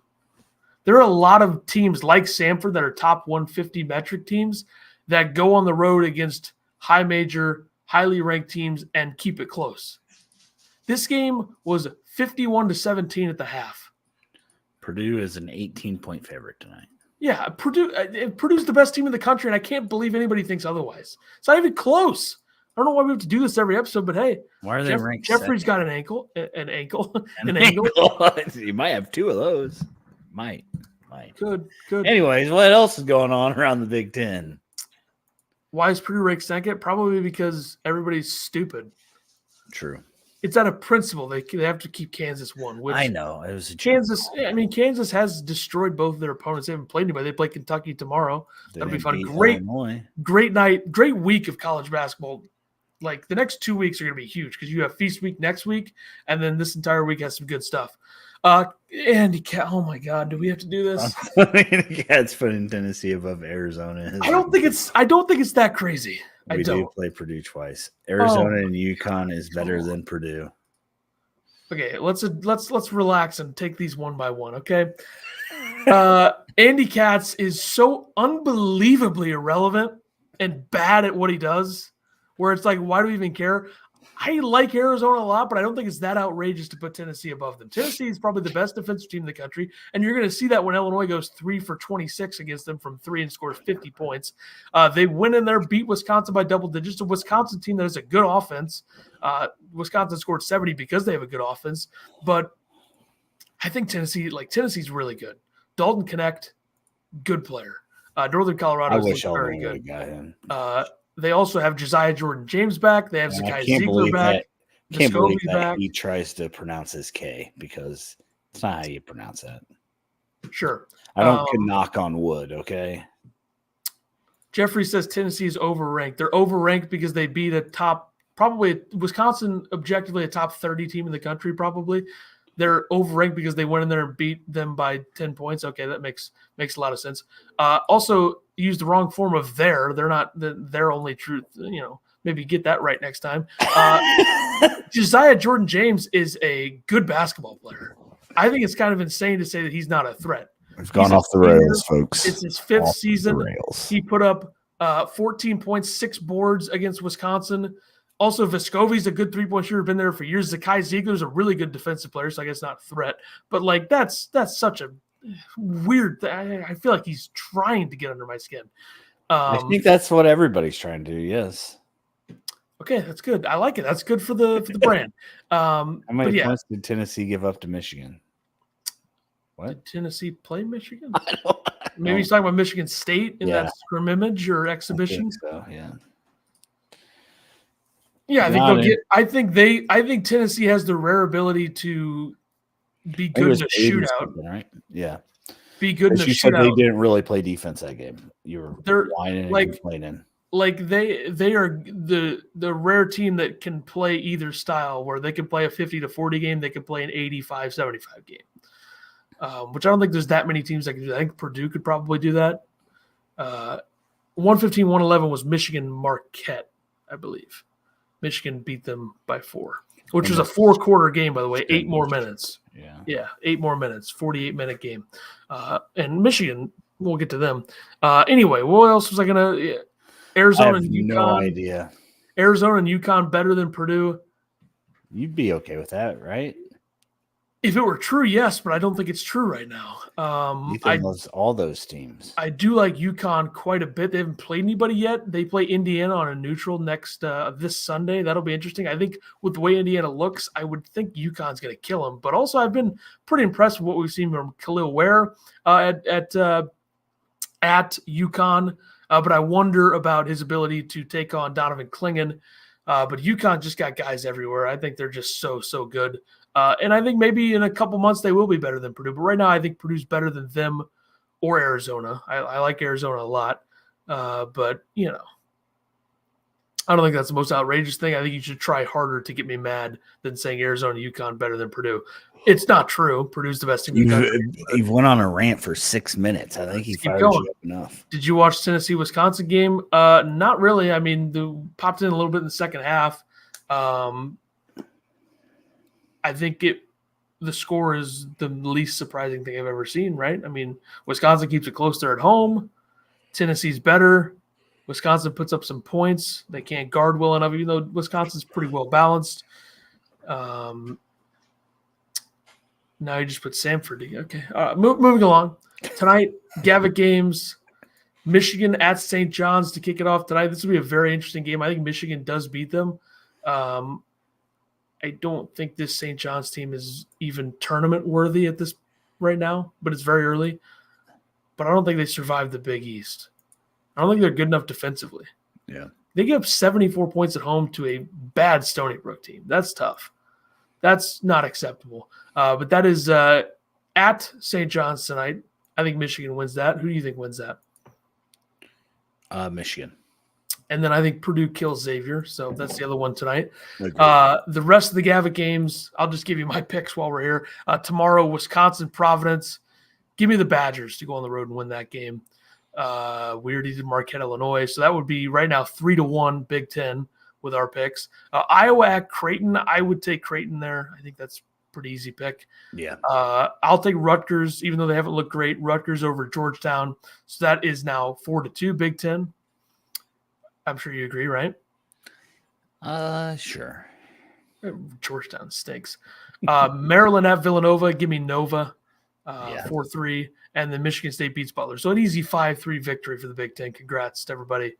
There are a lot of teams like Samford that are top 150 metric teams that go on the road against high major, highly ranked teams and keep it close. This game was 51-17 at the half. Purdue is an 18-point favorite tonight. Yeah, Purdue's the best team in the country, and I can't believe anybody thinks otherwise. It's not even close. I don't know why we have to do this every episode, but hey, why are they ranked? Jeffrey's got an angle. You might have 2 of those. Might. Good. Anyways, what else is going on around the Big Ten? Why is Purdue ranked second? Probably because everybody's stupid. True. It's out of principle. They have to keep Kansas one. Which I know. It was a Kansas. I mean, Kansas has destroyed both of their opponents. They haven't played anybody. They play Kentucky tomorrow. That'll be fun. Great night. Great week of college basketball. Like, the next 2 weeks are going to be huge because you have Feast Week next week, and then this entire week has some good stuff. Andy Cat. Oh my God, do we have to do this? Cat's putting Tennessee above Arizona. I don't think it's that crazy. We do play Purdue twice. Arizona and UConn is better than Purdue. Okay, let's relax and take these one by one. Okay, Andy Katz is so unbelievably irrelevant and bad at what he does, where it's like, why do we even care? I like Arizona a lot, but I don't think it's that outrageous to put Tennessee above them. Tennessee is probably the best defensive team in the country, and you're going to see that when Illinois goes 3 for 26 against them from 3 and scores 50 points. They win in there, beat Wisconsin by double digits. A Wisconsin team that has a good offense. Wisconsin scored 70 because they have a good offense, but I think Tennessee's really good. Dalton Connect, good player. Northern Colorado is very good. They also have Josiah Jordan-James back. They have Zakai Ziegler back. Can't believe that he tries to pronounce his K, because it's not how you pronounce that. Sure. I don't knock on wood, okay? Jeffrey says Tennessee is overranked. They're overranked because they beat Wisconsin, objectively a top 30 team in the country, probably. They're overranked because they went in there and beat them by 10 points. Okay, that makes a lot of sense. Also, used the wrong form of their. They're not their only truth. Maybe get that right next time. Josiah Jordan-James is a good basketball player. I think it's kind of insane to say that he's not a threat. We've gone off the rails, folks. It's his 5th season. He put up 14 points, 6 boards against Wisconsin. Also, Vescovi's a good three-point shooter, been there for years. Zakai Ziegler's a really good defensive player, so I guess not a threat. But, that's such a weird thing. I feel like he's trying to get under my skin. I think that's what everybody's trying to do, yes. Okay, that's good. I like it. That's good for the brand. How many points did Tennessee give up to Michigan? What? Did Tennessee play Michigan? Maybe he's talking about Michigan State in that scrimmage or exhibition. So yeah. Yeah, I think they'll get. I think Tennessee has the rare ability to be good in a shootout. Right? Yeah. Be good in a shootout. You said they didn't really play defense that game. You were whining and complaining. Like they are the rare team that can play either style, where they can play a 50-40 game, they can play an 85-75 game. Which I don't think there's that many teams that can do that. I think Purdue could probably do that. 115-111 was Michigan Marquette, I believe. Michigan beat them by 4, which was a 4-quarter game, by the way. 8 more minutes. Yeah, 8 more minutes. 48-minute game. And Michigan, we'll get to them. Anyway, what else was I going to Arizona and UConn. No idea. Arizona and UConn better than Purdue. You'd be okay with that, right? If it were true, yes, but I don't think it's true right now. Ethan loves all those teams. I do like UConn quite a bit. They haven't played anybody yet. They play Indiana on a neutral next this Sunday. That'll be interesting. I think with the way Indiana looks, I would think UConn's going to kill them. But also, I've been pretty impressed with what we've seen from Khalil Ware at UConn. But I wonder about his ability to take on Donovan Clingan. But UConn just got guys everywhere. I think they're just so good. And I think maybe in a couple months they will be better than Purdue. But right now I think Purdue's better than them or Arizona. I like Arizona a lot. But, I don't think that's the most outrageous thing. I think you should try harder to get me mad than saying Arizona UConn better than Purdue. It's not true. Purdue's the best team in the country. You went on a rant for 6 minutes. I think he fired you up enough. Did you watch Tennessee-Wisconsin game? Not really. I mean, popped in a little bit in the second half. I think the score is the least surprising thing I've ever seen, right? I mean, Wisconsin keeps it close. They're at home. Tennessee's better. Wisconsin puts up some points. They can't guard well enough, even though Wisconsin's pretty well balanced. Now you just put Samford. Okay. Moving along. Tonight, Gavitt games. Michigan at St. John's to kick it off tonight. This will be a very interesting game. I think Michigan does beat them. I don't think this St. John's team is even tournament worthy at this right now, but it's very early. But I don't think they survived the Big East. I don't think they're good enough defensively. Yeah. They give up 74 points at home to a bad Stony Brook team. That's tough. That's not acceptable. But that is at St. John's tonight. I think Michigan wins that. Who do you think wins that? Michigan. And then I think Purdue kills Xavier. So that's the other one tonight. The rest of the Gavitt games, I'll just give you my picks while we're here. Tomorrow, Wisconsin, Providence. Give me the Badgers to go on the road and win that game. We already did Marquette, Illinois. So that would be right now 3-1 Big Ten with our picks. Iowa at Creighton. I would take Creighton there. I think that's a pretty easy pick. Yeah. I'll take Rutgers, even though they haven't looked great. Rutgers over Georgetown. So that is now 4-2 Big Ten. I'm sure you agree, right? Sure. Georgetown stinks. Maryland at Villanova. Give me Nova. 4-3. And then Michigan State beats Butler. So an easy 5-3 victory for the Big Ten. Congrats to everybody.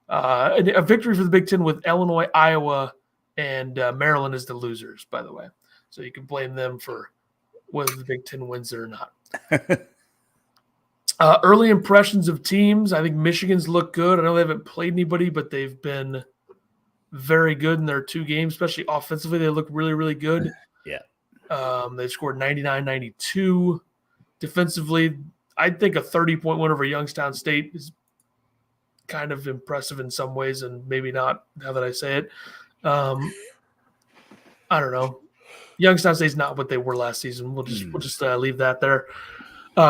A victory for the Big Ten with Illinois, Iowa, and Maryland as the losers, by the way. So you can blame them for whether the Big Ten wins it or not. Early impressions of teams. I think Michigan's look good. I know they haven't played anybody, but they've been very good in their 2 games, especially offensively. They look really, really good. Yeah. They scored 99-92. Defensively, I think a 30-point win over Youngstown State is kind of impressive in some ways, and maybe not now that I say it. I don't know. Youngstown State's not what they were last season. We'll just leave that there.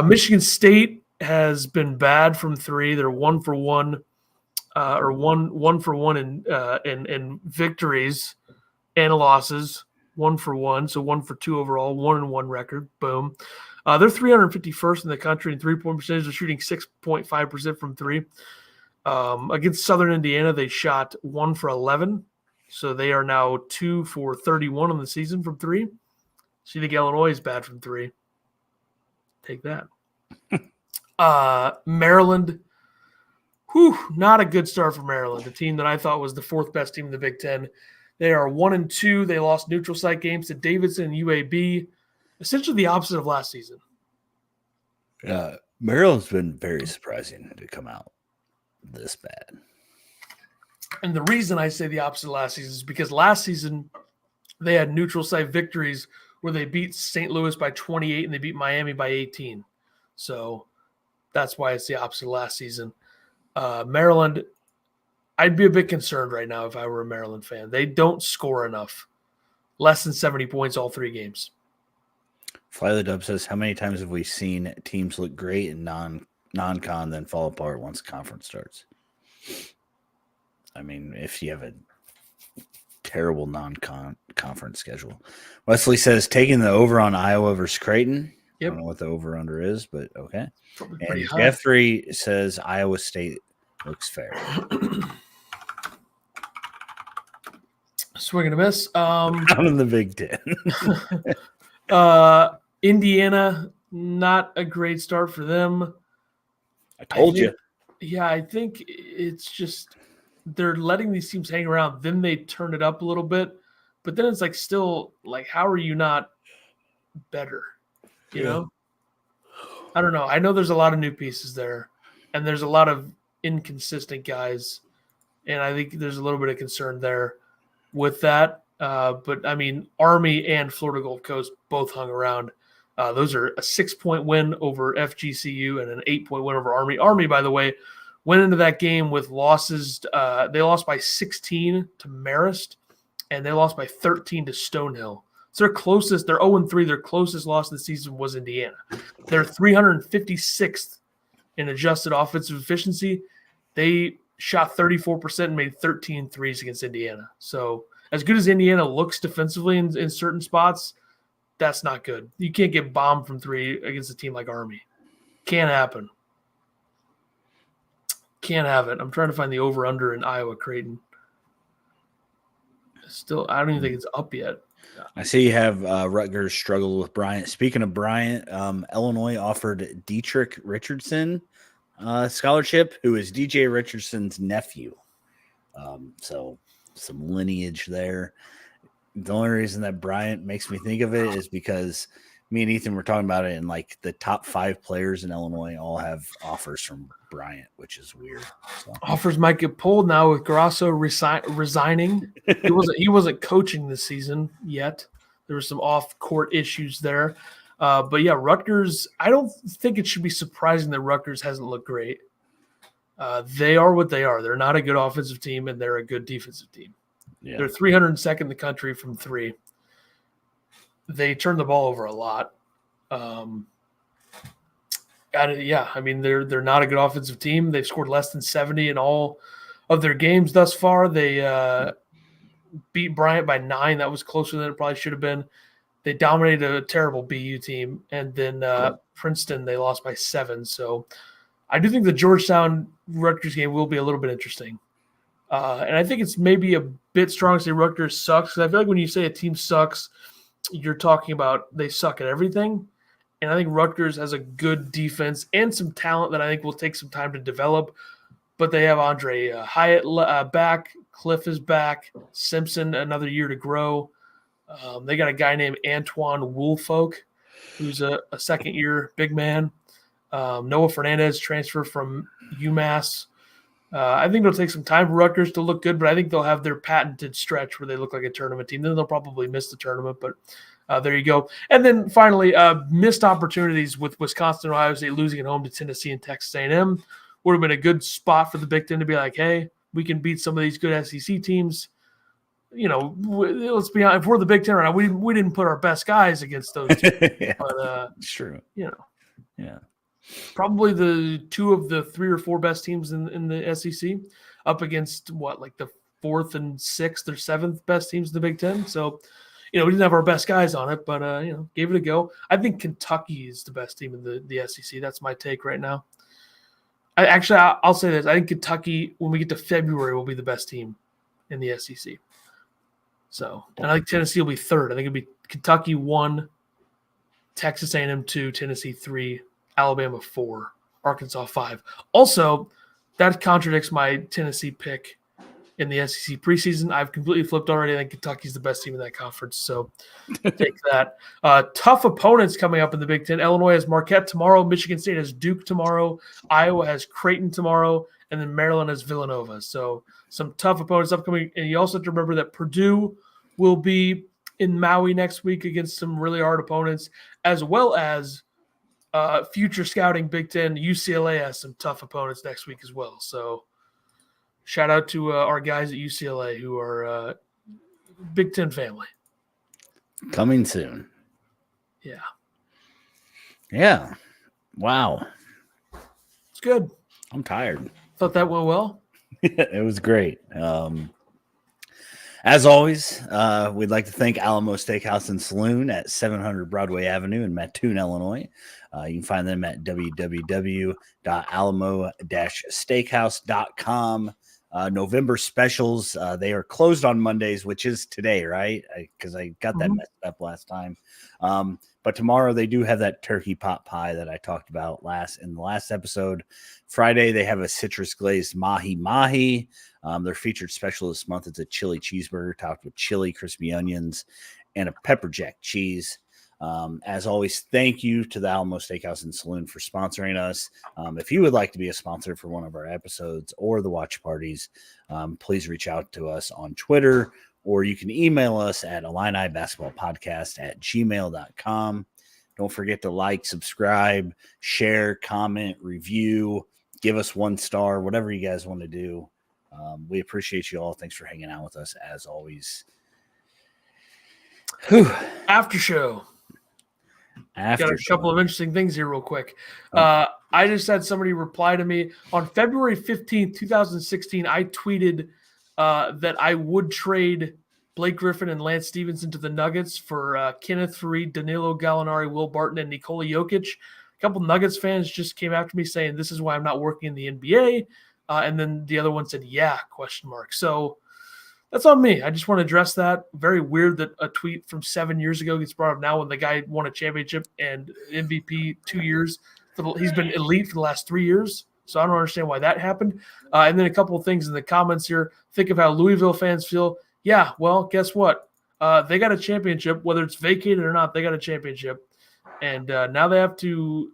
Michigan State has been bad from 3. They're 1 for 1, or one for 1 in victories and losses. 1 for 1, so 1 for 2 overall. 1-1 record. Boom. They're 351st in the country in 3-point percentage. They're shooting 6.5% from 3. Against Southern Indiana, they shot 1 for 11. So they are now 2 for 31 on the season from 3. So you think Illinois is bad from 3? Take that. Maryland, Not a good start for Maryland, a team that I thought was the fourth best team in the Big Ten. They are 1-2. They lost neutral site games to Davidson and UAB, essentially the opposite of last season. Maryland's been very surprising to come out this bad. And the reason I say the opposite of last season is because last season they had neutral site victories where they beat St. Louis by 28 and they beat Miami by 18. So that's why it's the opposite of last season. Maryland, I'd be a bit concerned right now if I were a Maryland fan. They don't score enough. Less than 70 points all 3 games. Fly the Dub says, how many times have we seen teams look great in non-con then fall apart once the conference starts? I mean, if you have a terrible non-conference schedule. Wesley says, taking the over on Iowa versus Creighton. Yep. I don't know what the over-under is, but okay. And Jeffrey says Iowa State looks fair. Swing and a miss. Not in the Big Ten. Indiana, not a great start for them. I told you. Yeah, I think it's just they're letting these teams hang around. Then they turn it up a little bit. But then it's like still, like, how are you not better? You know? I don't know. I know there's a lot of new pieces there. And there's a lot of inconsistent guys. And I think there's a little bit of concern there with that. But, I mean, Army and Florida Gulf Coast both hung around. Those are a 6-point win over FGCU and an 8-point win over Army. Army, by the way, went into that game with losses. They lost by 16 to Marist, and they lost by 13 to Stonehill. So they're 0-3. Their closest loss of the season was Indiana. They're 356th in adjusted offensive efficiency. They shot 34% and made 13 threes against Indiana. So as good as Indiana looks defensively in certain spots, that's not good. You can't get bombed from 3 against a team like Army. Can't happen. Can't have it. I'm trying to find the over-under in Iowa Creighton. Still, I don't even think it's up yet. I see you have Rutgers struggle with Bryant. Speaking of Bryant, Illinois offered Dietrich Richardson scholarship, who is DJ Richardson's nephew. So some lineage there. The only reason that Bryant makes me think of it is because me and Ethan were talking about it, and like the top 5 players in Illinois all have offers from Bryant, which is weird. So. Offers might get pulled now with Grasso resigning. He wasn't coaching this season yet. There were some off-court issues there. But yeah, Rutgers, I don't think it should be surprising that Rutgers hasn't looked great. They are what they are. They're not a good offensive team, and they're a good defensive team. Yeah. They're 302nd in the country from 3. They turn the ball over a lot. I mean, they're not a good offensive team. They've scored less than 70 in all of their games thus far. They beat Bryant by 9. That was closer than it probably should have been. They dominated a terrible BU team. And then Princeton, they lost by 7. So I do think the Georgetown-Rutgers game will be a little bit interesting. And I think it's maybe a bit strong to say Rutgers sucks. Because I feel like when you say a team sucks, you're talking about they suck at everything. And I think Rutgers has a good defense and some talent that I think will take some time to develop. But they have Andre Hyatt back. Cliff is back. Simpson, another year to grow. They got a guy named Antoine Woolfolk, who's a second-year big man. Noah Fernandez transfer from UMass. I think it'll take some time for Rutgers to look good, but I think they'll have their patented stretch where they look like a tournament team. Then they'll probably miss the tournament, but there you go. And then finally, missed opportunities with Wisconsin and Ohio State losing at home to Tennessee and Texas A&M. Would have been a good spot for the Big Ten to be like, hey, we can beat some of these good SEC teams. You know, let's be honest, if we're the Big Ten right now, we didn't put our best guys against those teams. Yeah, but it's true. You know. Yeah. Probably the 2 of the 3 or 4 best teams in the SEC up against like the 4th and 6th or 7th best teams in the Big Ten. So, we didn't have our best guys on it, but, gave it a go. I think Kentucky is the best team in the SEC. That's my take right now. I'll say this. I think Kentucky, when we get to February, will be the best team in the SEC. So, and I think Tennessee will be 3rd. I think it'll be Kentucky 1, Texas A&M 2, Tennessee 3, Alabama 4, Arkansas 5. Also, that contradicts my Tennessee pick in the SEC preseason. I've completely flipped already. I think Kentucky's the best team in that conference, so take that. Tough opponents coming up in the Big Ten. Illinois has Marquette tomorrow. Michigan State has Duke tomorrow. Iowa has Creighton tomorrow. And then Maryland has Villanova. So some tough opponents upcoming. And you also have to remember that Purdue will be in Maui next week against some really hard opponents, as well as future scouting Big Ten. UCLA has some tough opponents next week as well. So shout out to our guys at UCLA who are Big Ten family. Coming soon. Yeah. Yeah. Wow. It's good. I'm tired. Thought that went well. It was great. As always, we'd like to thank Alamo Steakhouse and Saloon at 700 Broadway Avenue in Mattoon, Illinois. You can find them at www.alamo-steakhouse.com. November specials, they are closed on Mondays, which is today, right? Because I got that messed up last time. But tomorrow they do have that turkey pot pie that I talked about in the last episode. Friday, they have a citrus glazed mahi. Their featured special this month is a chili cheeseburger topped with chili, crispy onions, and a pepper jack cheese. As always, thank you to the Alamo Steakhouse and Saloon for sponsoring us. If you would like to be a sponsor for one of our episodes or the watch parties, please reach out to us on Twitter, or you can email us at illinibasketballpodcast@gmail.com. Don't forget to like, subscribe, share, comment, review, give us 1 star, whatever you guys want to do. We appreciate you all. Thanks for hanging out with us as always. After show. Got a couple of interesting things here real quick. I just had somebody reply to me on February 15th, 2016. I tweeted that I would trade Blake Griffin and Lance Stevenson to the Nuggets for Kenneth Faried, Danilo Gallinari, Will Barton, and Nikola Jokic. A couple Nuggets fans just came after me saying, this is why I'm not working in the NBA. And then the other one said, yeah, ? So that's on me. I just want to address that. Very weird that a tweet from 7 years ago gets brought up now when the guy won a championship and MVP 2 years. He's been elite for the last 3 years. So I don't understand why that happened. And then a couple of things in the comments here. Think of how Louisville fans feel. Yeah, well, guess what? They got a championship. Whether it's vacated or not, they got a championship. And now they have to,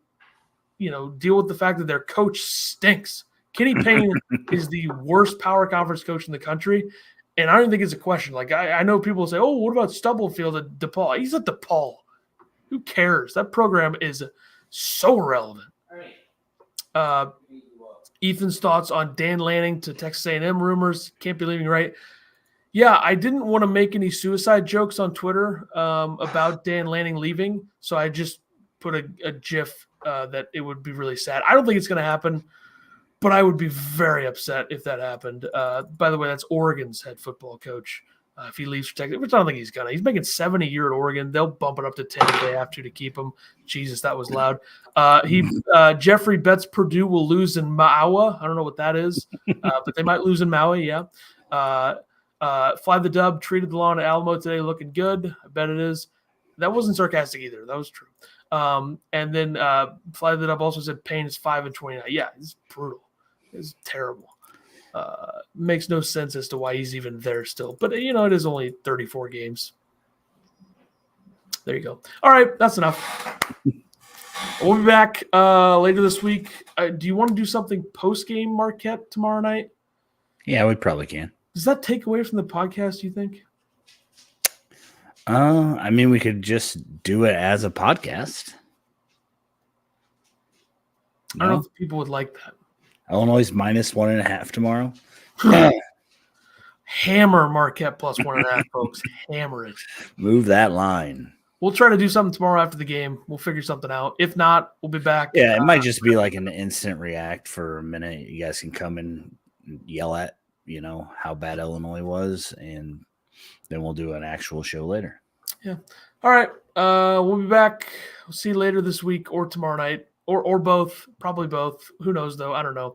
deal with the fact that their coach stinks. Kenny Payne is the worst power conference coach in the country. And I don't even think it's a question. Like, I know people say, oh, what about Stubblefield at DePaul? He's at DePaul. Who cares? That program is so irrelevant. Ethan's thoughts on Dan Lanning to Texas A&M rumors. Can't be leaving, right? Yeah, I didn't want to make any suicide jokes on Twitter about Dan Lanning leaving. So I just put a GIF that it would be really sad. I don't think it's going to happen. But I would be very upset if that happened. By the way, that's Oregon's head football coach. If he leaves for Texas, which I don't think he's gonna. He's making $7 a year at Oregon. They'll bump it up to 10 if they have to keep him. Jesus, that was loud. Jeffrey bets Purdue will lose in Maui. I don't know what that is, but they might lose in Maui. Yeah. Fly the Dub treated the lawn at Alamo today, looking good. I bet it is. That wasn't sarcastic either. That was true. And then Fly the Dub also said Payne is 5-29. Yeah, it's brutal. It's terrible. Makes no sense as to why he's even there still. But, it is only 34 games. There you go. All right, that's enough. We'll be back later this week. Do you want to do something post-game Marquette tomorrow night? Yeah, we probably can. Does that take away from the podcast, you think? We could just do it as a podcast. I don't know if people would like that. Illinois minus 1.5 tomorrow. Hammer Marquette plus 1.5, folks. Hammer it. Move that line. We'll try to do something tomorrow after the game. We'll figure something out. If not, we'll be back. Yeah, it might just be like an instant react for a minute. You guys can come and yell at, how bad Illinois was, and then we'll do an actual show later. Yeah. All right. We'll be back. We'll see you later this week or tomorrow night. Or both, probably both. Who knows, though? I don't know.